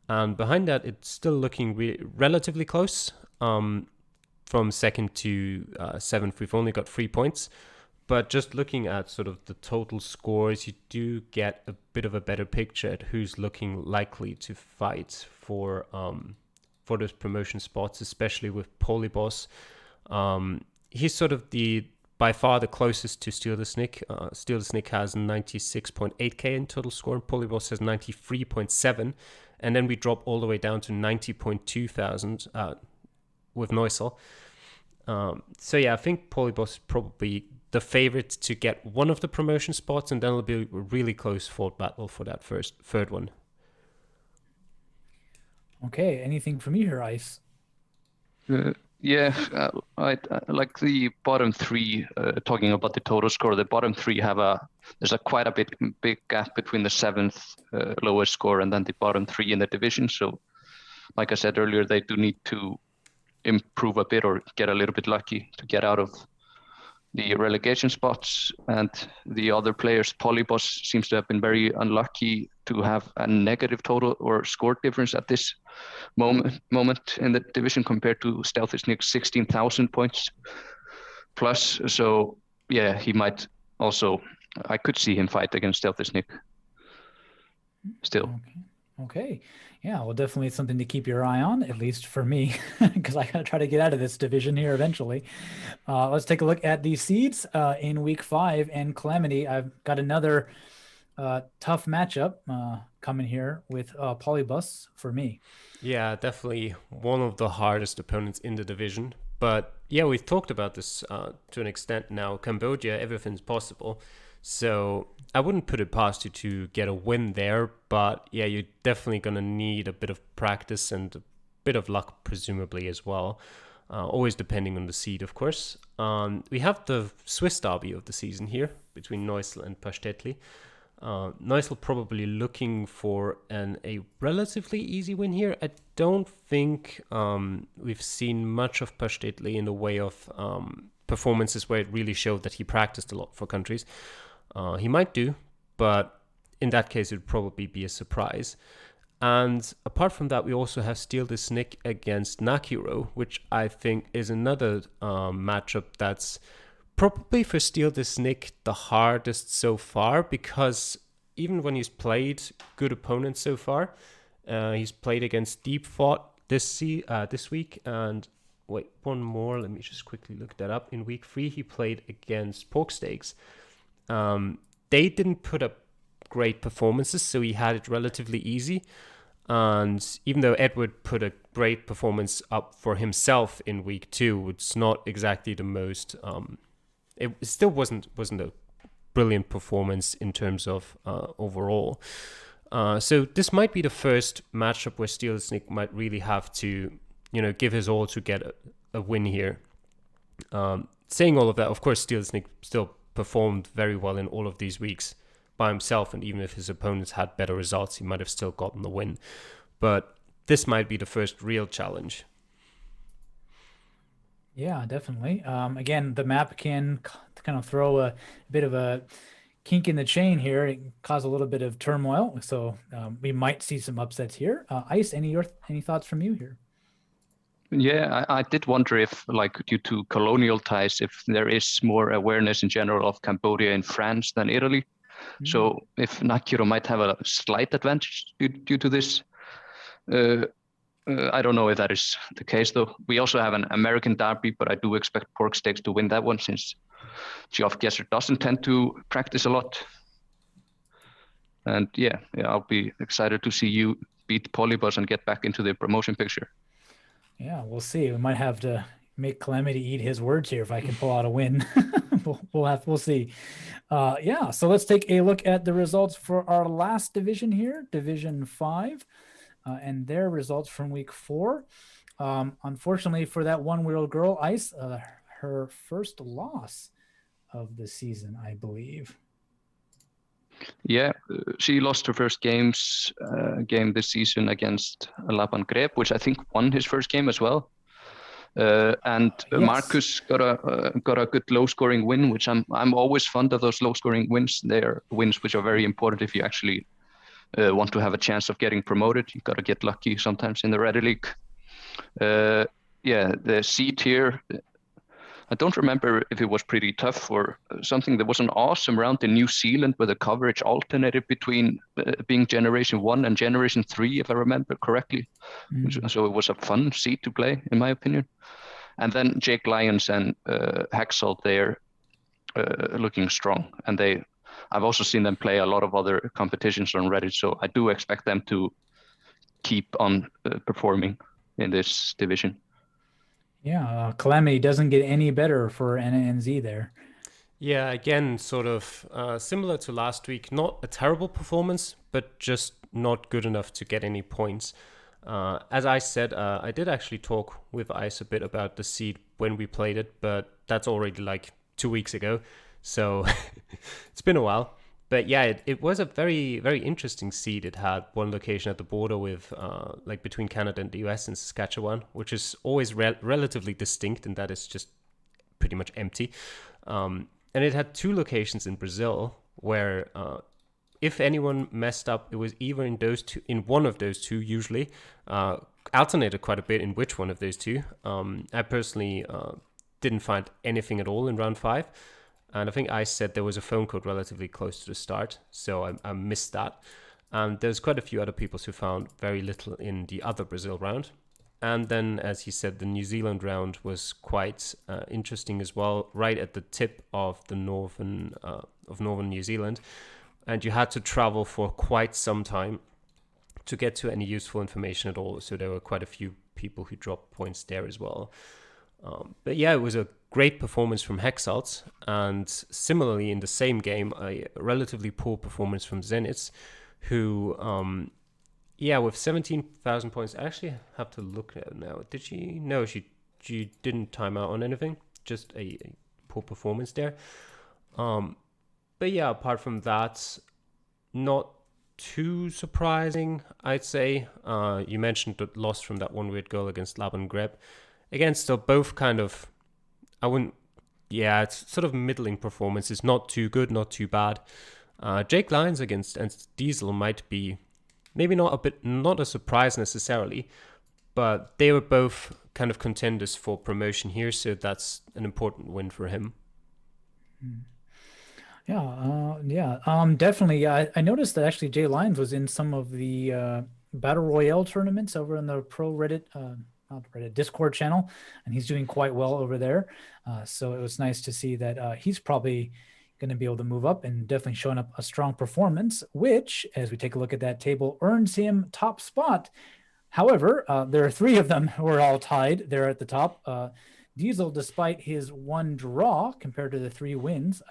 And behind that, it's still looking relatively close. From second to seventh, we've only got 3 points. But just looking at sort of the total scores, you do get a bit of a better picture at who's looking likely to fight for those promotion spots, especially with Polyboss. He's sort of the by far the closest to Steal the Snick. Steal the Snick has 96.8k in total score, and Polyboss has 93.7, and then we drop all the way down to 90.2 thousand with Noisel. So yeah, I think Polyboss is probably the favorite to get one of the promotion spots, and then it'll be a really close fought battle for that third one. Okay, anything from you here, Ice? Yeah, I like the bottom three. Talking about the total score, the bottom three there's quite a big gap between the seventh lowest score and then the bottom three in the division. So, like I said earlier, they do need to improve a bit or get a little bit lucky to get out of the relegation spots. And the other players, Polyboss seems to have been very unlucky to have a negative total or score difference at this moment in the division compared to Stealthy Snick's 16,000 points plus. So yeah, he might also, I could see him fight against Stealthy Snick still. Okay. Yeah, well, definitely something to keep your eye on, at least for me, because I gotta try to get out of this division here eventually. Let's take a look at the seeds in week 5. And Calamity, I've got another tough matchup coming here with Polybus for me. Yeah, definitely one of the hardest opponents in the division. But yeah, we've talked about this to an extent now. Cambodia, everything's possible. So I wouldn't put it past you to get a win there. But yeah, you're definitely going to need a bit of practice and a bit of luck, presumably, as well. Always depending on the seed, of course. We have the Swiss derby of the season here between Neusel and Pastetli. Neusel probably looking for a relatively easy win here. I don't think we've seen much of Pastetli in the way of performances where it really showed that he practiced a lot for countries. He might do, but in that case, it would probably be a surprise. And apart from that, we also have Steal the Snick against Nakiro, which I think is another matchup that's probably for Steal the Snick the hardest so far, because even when he's played good opponents so far, he's played against Deep Thought this week, and wait, one more, let me just quickly look that up. In week 3, he played against Pork Steaks. They didn't put up great performances, so he had it relatively easy. And even though Edward put a great performance up for himself in week 2, it's not exactly the most... It still wasn't a brilliant performance in terms of overall. So this might be the first matchup where Steal the Snick might really have to, give his all to get a win here. Saying all of that, of course, Steal the Snick still performed very well in all of these weeks by himself, and even if his opponents had better results, he might have still gotten the win. But this might be the first real challenge. Yeah, definitely. Again, the map can kind of throw a bit of a kink in the chain here. It can cause a little bit of turmoil. So we might see some upsets here. Ice, any thoughts from you here? Yeah, I did wonder if, due to colonial ties, if there is more awareness in general of Cambodia in France than Italy. Mm-hmm. So if Nakiro might have a slight advantage due to this. I don't know if that is the case, though. We also have an American derby, but I do expect Pork Steaks to win that one, since Geoguessr doesn't tend to practice a lot. And yeah, I'll be excited to see you beat Polybus and get back into the promotion picture. Yeah, we'll see. We might have to make Calamity eat his words here if I can pull out a win. We'll see. Yeah, so let's take a look at the results for our last division here, Division 5. And their results from week 4. Unfortunately for that one-wheeled girl, Ice, her first loss of the season, I believe. Yeah, she lost her first game this season against Laban Greb, which I think won his first game as well. And yes. Marcus got a good low-scoring win, which I'm always fond of those low-scoring wins. They're wins which are very important if you actually want to have a chance of getting promoted. You got to get lucky sometimes in the Reddit League. The seed here, I don't remember if it was pretty tough or something. There was an awesome round in New Zealand where the coverage alternated between being Generation 1 and Generation 3, if I remember correctly. Mm-hmm. So it was a fun seed to play, in my opinion. And then Jake Lyons and Haxall there looking strong, and I've also seen them play a lot of other competitions on Reddit, so I do expect them to keep on performing in this division. Yeah, Calamity doesn't get any better for NNZ there. Yeah, again, sort of similar to last week. Not a terrible performance, but just not good enough to get any points. As I said, I did actually talk with Ice a bit about the seed when we played it, but that's already like 2 weeks ago. So it's been a while. But yeah, it was a very, very interesting seed. It had one location at the border with, like between Canada and the US in Saskatchewan, which is always relatively distinct in that it's just pretty much empty. And it had 2 locations in Brazil where if anyone messed up, it was either in one of those 2 usually, alternated quite a bit in which one of those 2. I personally didn't find anything at all in round 5. And I think I said there was a phone code relatively close to the start, so I missed that. And there's quite a few other people who found very little in the other Brazil round. And then, as he said, the New Zealand round was quite interesting as well, right at the tip of the northern New Zealand. And you had to travel for quite some time to get to any useful information at all. So there were quite a few people who dropped points there as well. But yeah, it was a great performance from Hexalt, and similarly in the same game, a relatively poor performance from Zenith, who, with 17,000 points, I actually have to look at it now. Did she? No, she didn't time out on anything, just a poor performance there. But yeah, apart from that, not too surprising, I'd say. You mentioned the loss from that one weird goal against Laban Greb. Again, still both kind of, it's sort of middling performances. Not too good, not too bad. Jake Lyons against Diesel might be maybe not a surprise necessarily, but they were both kind of contenders for promotion here, so that's an important win for him. Definitely. I noticed that actually Jay Lyons was in some of the Battle Royale tournaments over in the Pro Reddit, not Reddit, Discord channel, and he's doing quite well over there. So it was nice to see that he's probably going to be able to move up and definitely showing up a strong performance, which, as we take a look at that table, earns him top spot. However, there are 3 of them who are all tied there at the top. Diesel, despite his 1 draw compared to the 3 wins,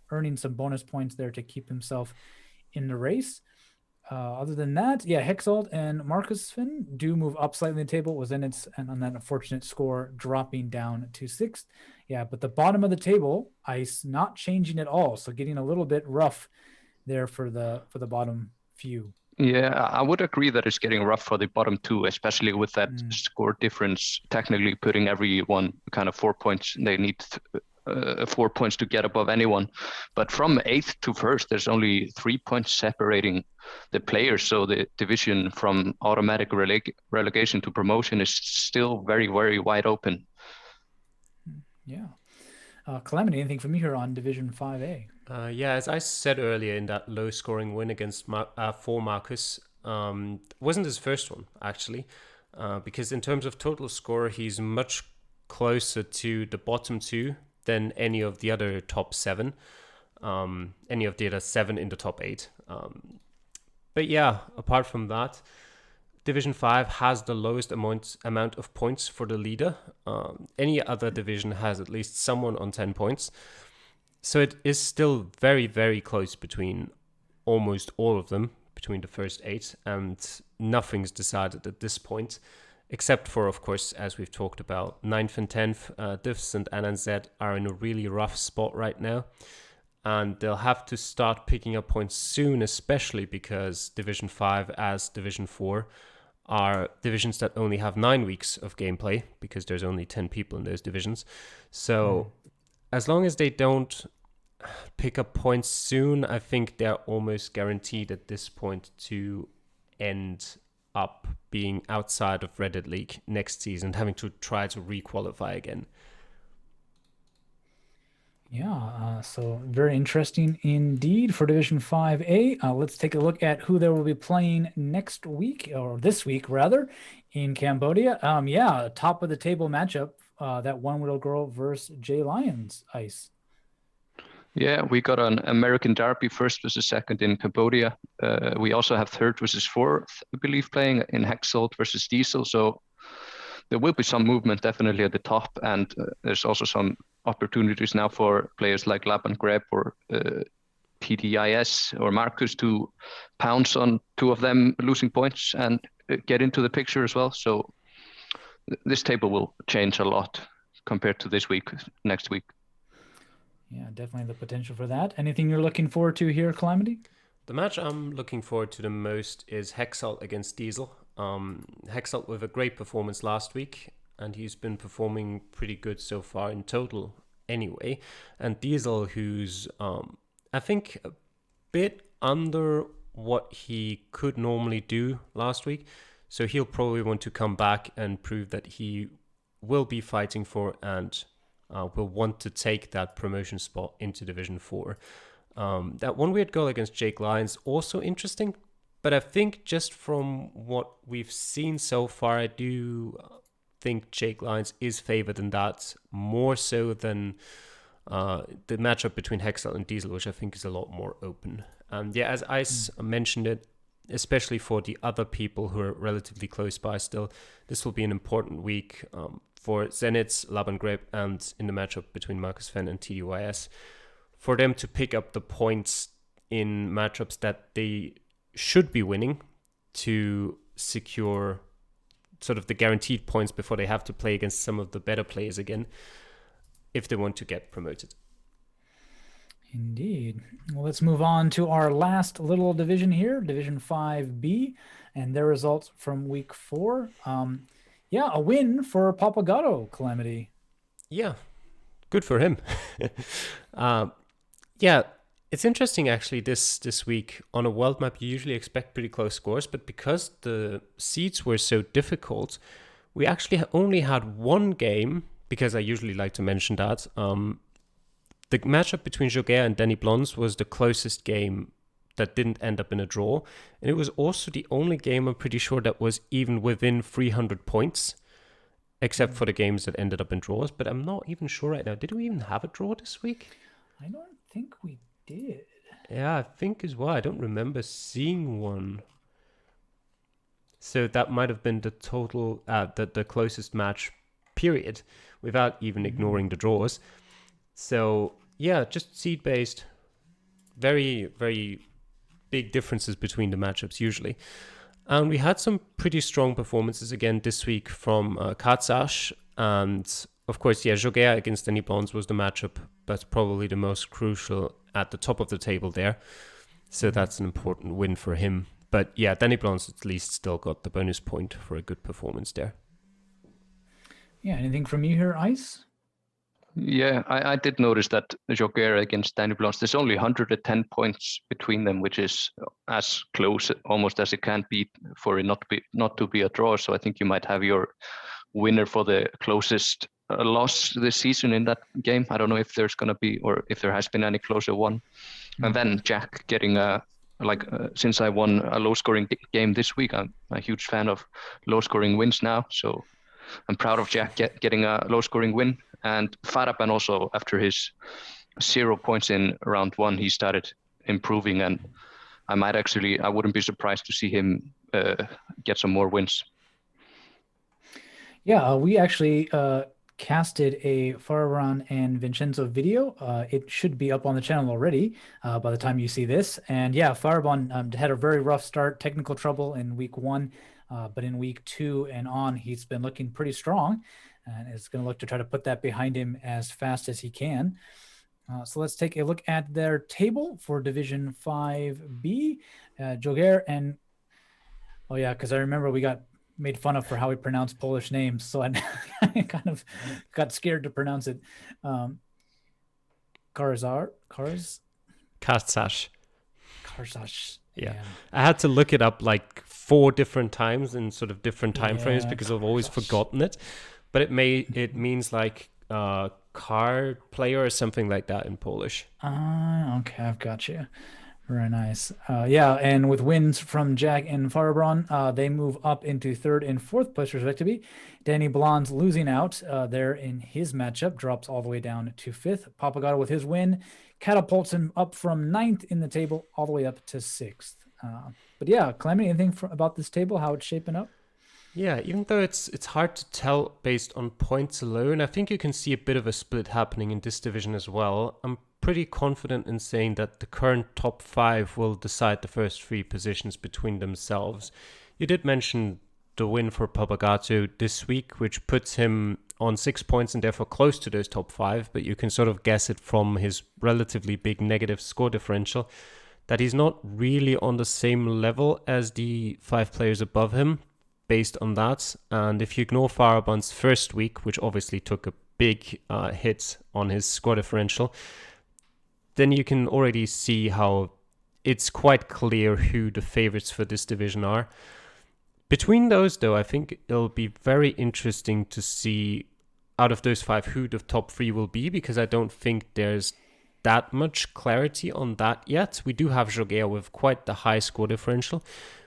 earning some bonus points there to keep himself in the race. Other than that, Hexalt and Marcus Finn do move up slightly in the table, and on that unfortunate score dropping down to 6th. Yeah, but the bottom of the table, Ice not changing at all, so getting a little bit rough there for the bottom few. Yeah, I would agree that it's getting rough for the bottom 2, especially with that score difference, technically putting everyone kind of 4 points. They need 4 points to get above anyone. But from 8th to 1st, there's only 3 points separating the players. So the division from automatic relegation to promotion is still very, very wide open. Yeah. Calamity, anything from you here on Division 5A? As I said earlier, in that low-scoring win against for Marcus, wasn't his first one, actually, because in terms of total score, he's much closer to the bottom 2 than any of the other top 7, any of the other 7 in the top 8. But yeah, apart from that, Division 5 has the lowest amount of points for the leader. Any other division has at least someone on 10 points. So it is still very, very close between almost all of them, between the first 8, and nothing's decided at this point, except for, of course, as we've talked about, 9th and 10th, Diffs and NNZ are in a really rough spot right now. And they'll have to start picking up points soon, especially because Division 5 as Division 4 are divisions that only have 9 weeks of gameplay, because there's only 10 people in those divisions. So as long as they don't pick up points soon, I think they're almost guaranteed at this point to end up being outside of Reddit League next season, having to try to re-qualify again. Yeah, so very interesting indeed for Division 5A. Let's take a look at who they will be playing next week, or this week rather, in Cambodia. Top of the table matchup, that one little girl versus Jay Lyons, Ice. Yeah, we got an American Derby first versus second in Cambodia. We also have third versus fourth, I believe, playing in Hexalt versus Diesel. So there will be some movement definitely at the top, and there's also some opportunities now for players like Lab and Greb or PDIS or Marcus to pounce on two of them losing points and get into the picture as well. So this table will change a lot compared to this week, next week. Yeah, definitely the potential for that. Anything you're looking forward to here, Calamity? The match I'm looking forward to the most is Hexalt against Diesel. Hexalt with a great performance last week, and he's been performing pretty good so far in total anyway. And Diesel, who's, I think, a bit under what he could normally do last week. So he'll probably want to come back and prove that he will be fighting for and will want to take that promotion spot into Division 4. That one weird goal against Jake Lyons, also interesting. But I think just from what we've seen so far, I do think Jake Lyons is favored in that more so than the matchup between Hexalt and Diesel, which I think is a lot more open. And yeah, as Ice mentioned it, especially for the other people who are relatively close by still, this will be an important week for Zenitz, Laban Greb, and in the matchup between Marcus Fenn and TDYS, for them to pick up the points in matchups that they should be winning to secure sort of the guaranteed points before they have to play against some of the better players again if they want to get promoted. Indeed. Well, let's move on to our last little division here, Division 5B, and their results from week 4. Yeah, a win for Papagato, Calamity. Yeah, good for him. Yeah, it's interesting actually this week. On a world map, you usually expect pretty close scores, but because the seeds were so difficult, we actually only had one game, because I usually like to mention that. The matchup between Geoguessr and Danny Blondes was the closest game that didn't end up in a draw. And it was also the only game, I'm pretty sure, that was even within 300 points, except for the games that ended up in draws. But I'm not even sure right now. Did we even have a draw this week? I don't think we did. Yeah, I think as well. I don't remember seeing one. So that might have been the total, the closest match period, without even ignoring the draws. So yeah, just seed-based. Very, very big differences between the matchups usually. And we had some pretty strong performances again this week from Katsash. And of course, yeah, Geoguessr against Danny Blondes was the matchup that's probably the most crucial at the top of the table there. So that's an important win for him. But yeah, Danny Blondes at least still got the bonus point for a good performance there. Yeah, anything from you here, Ice? Yeah, I did notice that Geoguessr against Danny Blondes, there's only 110 points between them, which is as close almost as it can be for it not to be a draw. So I think you might have your winner for the closest loss this season in that game. I don't know if there's going to be, or if there has been any closer one. And then Jack getting since I won a low-scoring game this week, I'm a huge fan of low-scoring wins now. So I'm proud of Jack getting a low-scoring win. And Faraban also, after his 0 points in round 1, he started improving. And I wouldn't be surprised to see him get some more wins. Yeah, we actually casted a Faraban and Vincenzo video. It should be up on the channel already by the time you see this. And yeah, Faraban had a very rough start, technical trouble in week 1. But in week 2 and on, he's been looking pretty strong and is going to look to try to put that behind him as fast as he can. So let's take a look at their table for Division 5B. Geoguessr and, oh yeah, because I remember we got made fun of for how we pronounce Polish names, so I kind of got scared to pronounce it. Karzash. Yeah. I had to look it up like 4 different times in sort of different time frames because I've always forgotten it. But it means like card player or something like that in Polish. Okay, I've got you. Very nice. Yeah, and with wins from Jack and Farabrand, they move up into third and fourth place respectively. Danny Blonde's losing out there in his matchup, drops all the way down to fifth. Papagato with his win catapults him up from ninth in the table all the way up to sixth. But yeah, Calamity, anything about this table, how it's shaping up? Yeah, even though it's hard to tell based on points alone, I think you can see a bit of a split happening in this division as well. I'm pretty confident in saying that the current top 5 will decide the first 3 positions between themselves. You did mention the win for Papagato this week, which puts him on 6 points and therefore close to those top 5, but you can sort of guess it from his relatively big negative score differential that he's not really on the same level as the 5 players above him based on that. And if you ignore Faraban's first week, which obviously took a big hit on his score differential, then you can already see how it's quite clear who the favorites for this division are. Between those, though, I think it'll be very interesting to see out of those 5 who the top 3 will be, because I don't think there's that much clarity on that yet. We do have Geoguessr with quite the high score differential,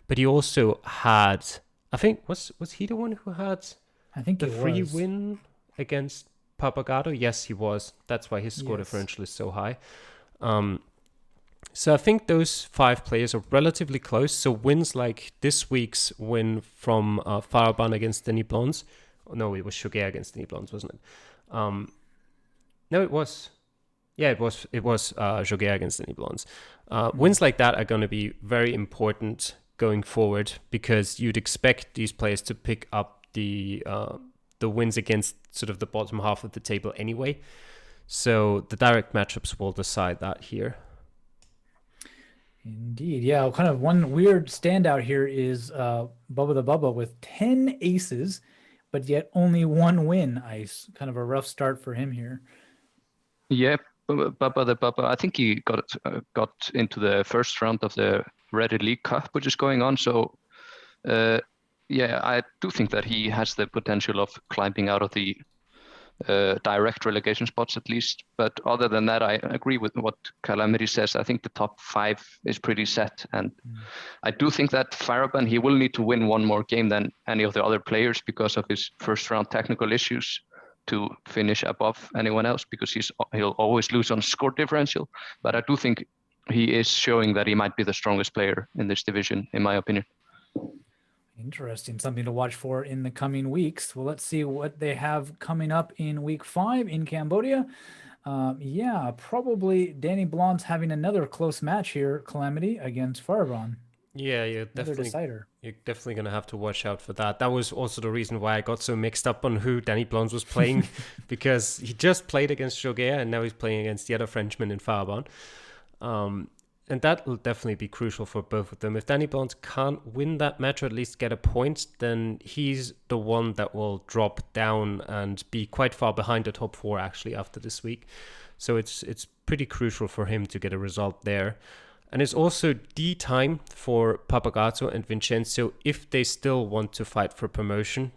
but he also had, I think, was he the one who had the free win against Papagato? Yes, he was. That's why his score differential is so high. So I think those 5 players are relatively close. So wins like this week's win from Faraban against Denis Blondes. Oh, no, it was Geoguessr against Denis Blondes, wasn't it? No, it was. Yeah, it was Geoguessr against Denis Blondes. Wins like that are going to be very important going forward, because you'd expect these players to pick up the wins against sort of the bottom half of the table anyway. So the direct matchups will decide that here. Indeed. Yeah, kind of one weird standout here is Bubba the Bubba with 10 aces, but yet only 1 win. Ice. Kind of a rough start for him here. Yeah, Bubba the Bubba. I think he got into the first round of the Reddit League Cup, which is going on. So, yeah, I do think that he has the potential of climbing out of the direct relegation spots at least. But other than that, I agree with what Calamity says. I think the top 5 is pretty set. And I do think that Faraban, he will need to win 1 more game than any of the other players because of his first round technical issues to finish above anyone else, because he'll always lose on score differential. But I do think he is showing that he might be the strongest player in this division, in my opinion. Interesting. Something to watch for in the coming weeks. Well, let's see what they have coming up in week 5 in Cambodia. Yeah, probably Danny Blonde's having another close match here, Calamity, against Faraban. Yeah, you're definitely going to have to watch out for that. That was also the reason why I got so mixed up on who Danny Blondes was playing, because he just played against Geoguessr and now he's playing against the other Frenchman in Faraban. And that will definitely be crucial for both of them. If Danny Blondes can't win that match or at least get a point, then he's the one that will drop down and be quite far behind the top 4 actually after this week. So it's pretty crucial for him to get a result there. And it's also the time for Papagato and Vincenzo, if they still want to fight for promotion.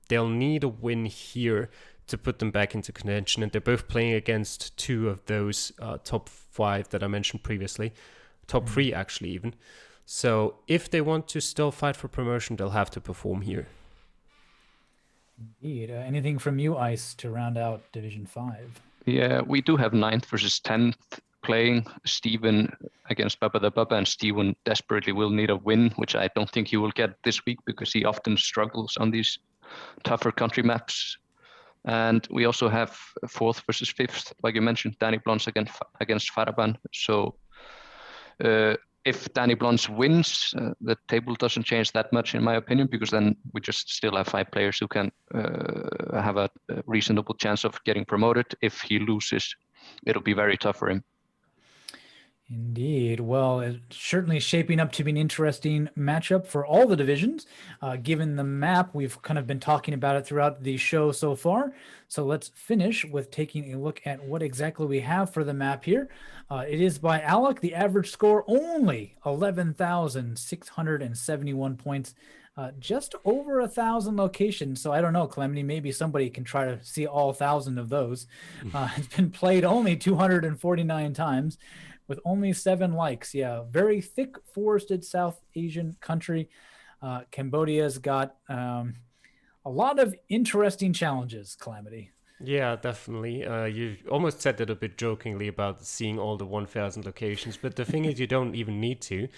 They'll need a win here to put them back into contention. And they're both playing against 2 of those top 5 that I mentioned previously. Top 3, actually, even. So if they want to still fight for promotion, they'll have to perform here. Indeed. Anything from you, Ice, to round out Division 5? Yeah, we do have 9th versus 10th playing. Steven against Bubba the Bubba, and Steven desperately will need a win, which I don't think he will get this week because he often struggles on these tougher country maps. And we also have 4th versus 5th, like you mentioned, Danny Blondes against Faraban. So if Danny Blondes wins, the table doesn't change that much, in my opinion, because then we just still have 5 players who can have a reasonable chance of getting promoted. If he loses, it'll be very tough for him. Indeed. Well, it's certainly shaping up to be an interesting matchup for all the divisions, given the map. We've kind of been talking about it throughout the show so far. So let's finish with taking a look at what exactly we have for the map here. It is by Alec. The average score only 11,671 points. Just over 1,000 locations. So I don't know, Calamity, maybe somebody can try to see all 1,000 of those. It's been played only 249 times. with only 7 likes. Yeah, very thick forested South Asian country. Cambodia's got a lot of interesting challenges, Calamity. Yeah, definitely. You almost said it a bit jokingly about seeing all the 1,000 locations, but the thing is, you don't even need to,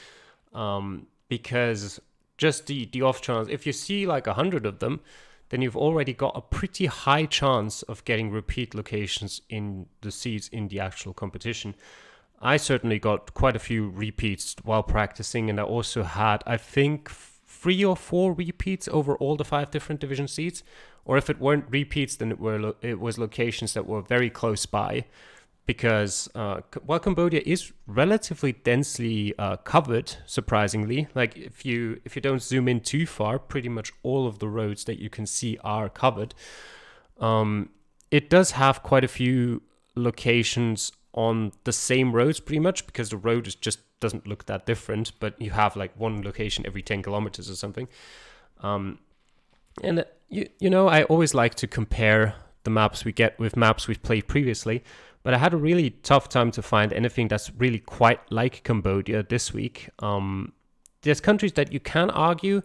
because just the off chance, if you see like 100 of them, then you've already got a pretty high chance of getting repeat locations in the seeds in the actual competition. I certainly got quite a few repeats while practicing, and I also had, I think, 3 or 4 repeats over all the 5 different division seeds. Or if it weren't repeats, then it was locations that were very close by, because while Cambodia is relatively densely covered, surprisingly, like if you don't zoom in too far, pretty much all of the roads that you can see are covered. It does have quite a few locations on the same roads, pretty much, because the road just doesn't look that different, but you have like one location every 10 kilometers or something. And you know, I always like to compare the maps we get with maps we've played previously, but I had a really tough time to find anything that's really quite like Cambodia this week. There's countries that you can argue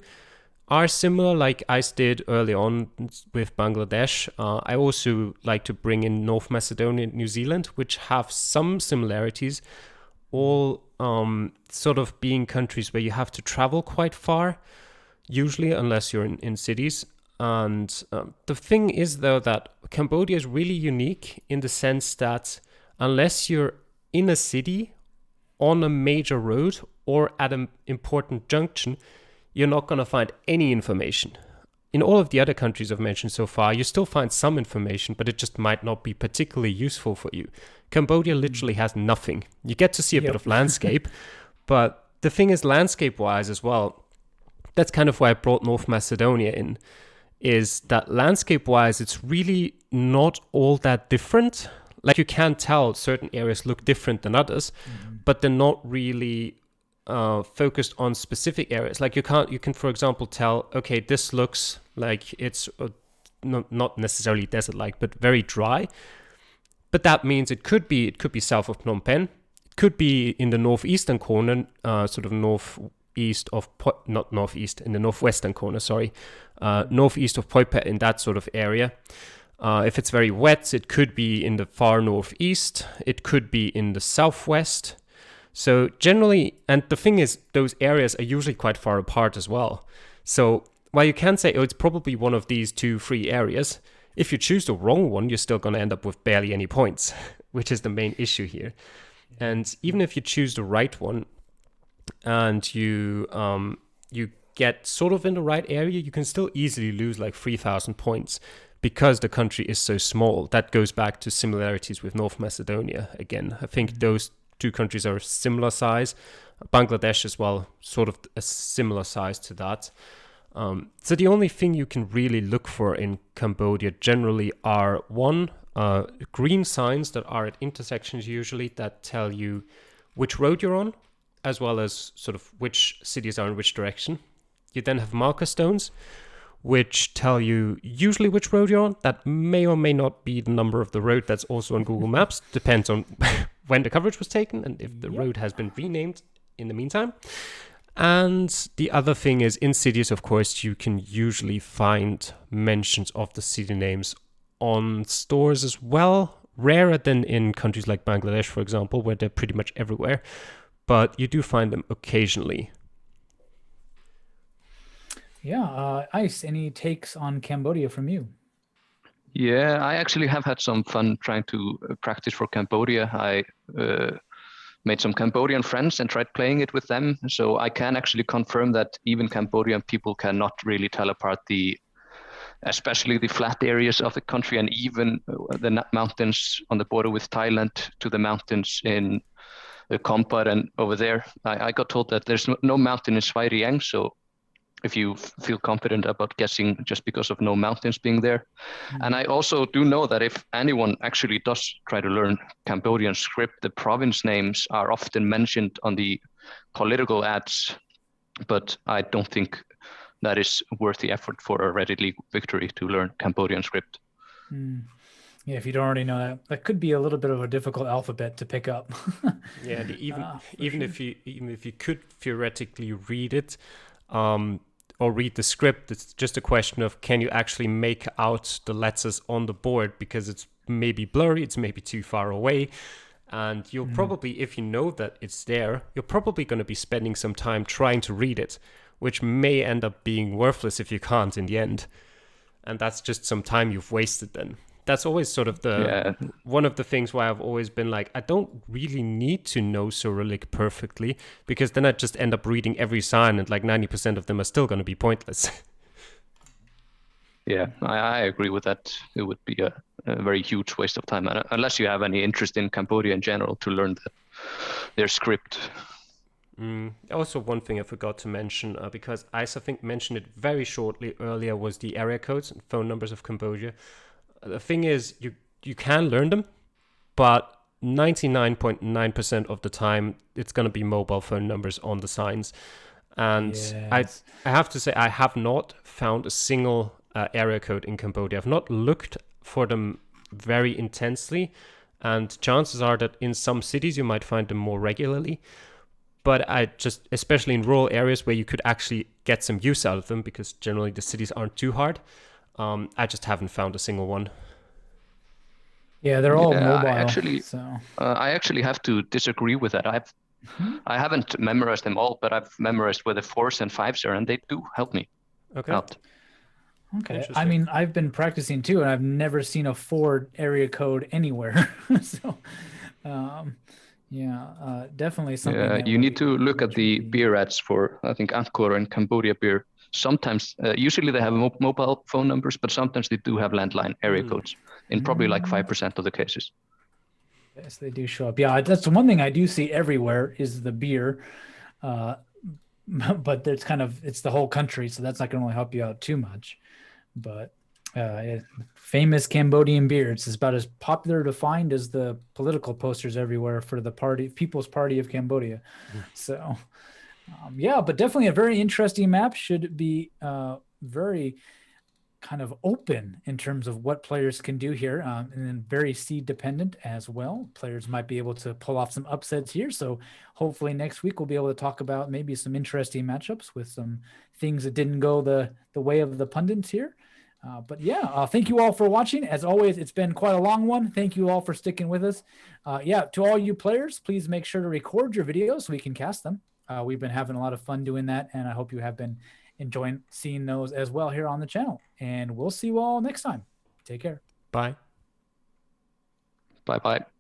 are similar, like Ice did early on with Bangladesh. I also like to bring in North Macedonia and New Zealand, which have some similarities, all sort of being countries where you have to travel quite far, usually, unless you're in cities. And the thing is, though, that Cambodia is really unique in the sense that unless you're in a city, on a major road, or at an important junction, you're not going to find any information. In all of the other countries I've mentioned so far, you still find some information, but it just might not be particularly useful for you. Cambodia literally has nothing. You get to see a bit of landscape, but the thing is, landscape-wise as well, that's kind of why I brought North Macedonia in, is that landscape-wise, it's really not all that different. Like, you can tell certain areas look different than others, but they're not really focused on specific areas. Like, you can, for example, tell, okay, this looks like it's not necessarily desert-like, but very dry. But that means it could be south of Phnom Penh. It could be in the northeastern corner, sort of northeast of, not northeast, in the northwestern corner, sorry. Northeast of Phoi Phet, in that sort of area. If it's very wet, it could be in the far northeast. It could be in the southwest. So generally, and the thing is, those areas are usually quite far apart as well. So while you can say, oh, it's probably one of these 2-3 areas, if you choose the wrong one, you're still going to end up with barely any points, which is the main issue here. And even if you choose the right one and you get sort of in the right area, you can still easily lose like 3,000 points because the country is so small. That goes back to similarities with North Macedonia again. I think those 2 countries are a similar size. Bangladesh as well, sort of a similar size to that. So the only thing you can really look for in Cambodia generally are, one, green signs that are at intersections usually that tell you which road you're on, as well as sort of which cities are in which direction. You then have marker stones, which tell you usually which road you're on. That may or may not be the number of the road that's also on Google Maps. Depends on when the coverage was taken and if the road has been renamed in the meantime. And the other thing is, in cities, of course, you can usually find mentions of the city names on stores as well. Rarer than in countries like Bangladesh, for example, where they're pretty much everywhere. But you do find them occasionally. Yeah, Ice, any takes on Cambodia from you? Yeah, I actually have had some fun trying to practice for Cambodia. I made some Cambodian friends and tried playing it with them. So I can actually confirm that even Cambodian people cannot really tell apart especially the flat areas of the country, and even the mountains on the border with Thailand to the mountains in Kampar and over there. I got told that there's no mountain in Svay Rieng, so if you feel confident about guessing just because of no mountains being there. And I also do know that if anyone actually does try to learn Cambodian script, the province names are often mentioned on the political ads, but I don't think that is worth the effort for a Reddit League victory to learn Cambodian script. Yeah, if you don't already know that, that could be a little bit of a difficult alphabet to pick up. Yeah, and even For if you could theoretically read it, or read the script, it's just a question of can you actually make out the letters on the board, because it's maybe blurry, it's maybe too far away, and you'll probably, if you know that it's there, you're probably going to be spending some time trying to read it, which may end up being worthless if you can't in the end, and that's just some time you've wasted then. That's always sort of the one of the things why I've always been like, I don't really need to know Cyrillic perfectly, because then I just end up reading every sign and like 90% of them are still going to be pointless. Yeah, I agree with that. It would be a very huge waste of time, unless you have any interest in Cambodia in general to learn their script. Also, one thing I forgot to mention, because Ice, I think, mentioned it very shortly earlier, was the area codes and phone numbers of Cambodia. The thing is, you can learn them, but 99.9% of the time, it's going to be mobile phone numbers on the signs. And Yes. I have to say, I have not found a single area code in Cambodia. I've not looked for them very intensely, and chances are that in some cities you might find them more regularly. But I just, especially in rural areas where you could actually get some use out of them, because generally the cities aren't too hard, I just haven't found a single one. Yeah, they're all Yeah, mobile. So I actually have to disagree with that. I haven't memorized them all, but I've memorized where the 4s and 5s are, and they do help me Okay. out. okay. I Interesting. mean, I've been practicing too, and I've never seen a Ford area code anywhere. So yeah, definitely something Yeah, that you will need be to look at much the easier. beer ads for, I think, Angkor and Cambodia beer. Sometimes, usually they have mobile phone numbers, but sometimes they do have landline area codes in probably like 5% of the cases. Yes, they do show up. Yeah, that's one thing I do see everywhere is the beer. Uh, but there's it's the whole country, so that's not going to really help you out too much. But famous Cambodian beer, it's about as popular to find as the political posters everywhere for the People's Party of Cambodia. So yeah, but definitely a very interesting map. Should be very kind of open in terms of what players can do here, and then very seed dependent as well. Players might be able to pull off some upsets here. So hopefully next week we'll be able to talk about maybe some interesting matchups with some things that didn't go the way of the pundits here. But yeah, thank you all for watching. As always, it's been quite a long one. Thank you all for sticking with us. Yeah, to all you players, please make sure to record your videos so we can cast them. We've been having a lot of fun doing that, and I hope you have been enjoying seeing those as well here on the channel. And we'll see you all next time. Take care. Bye. Bye bye.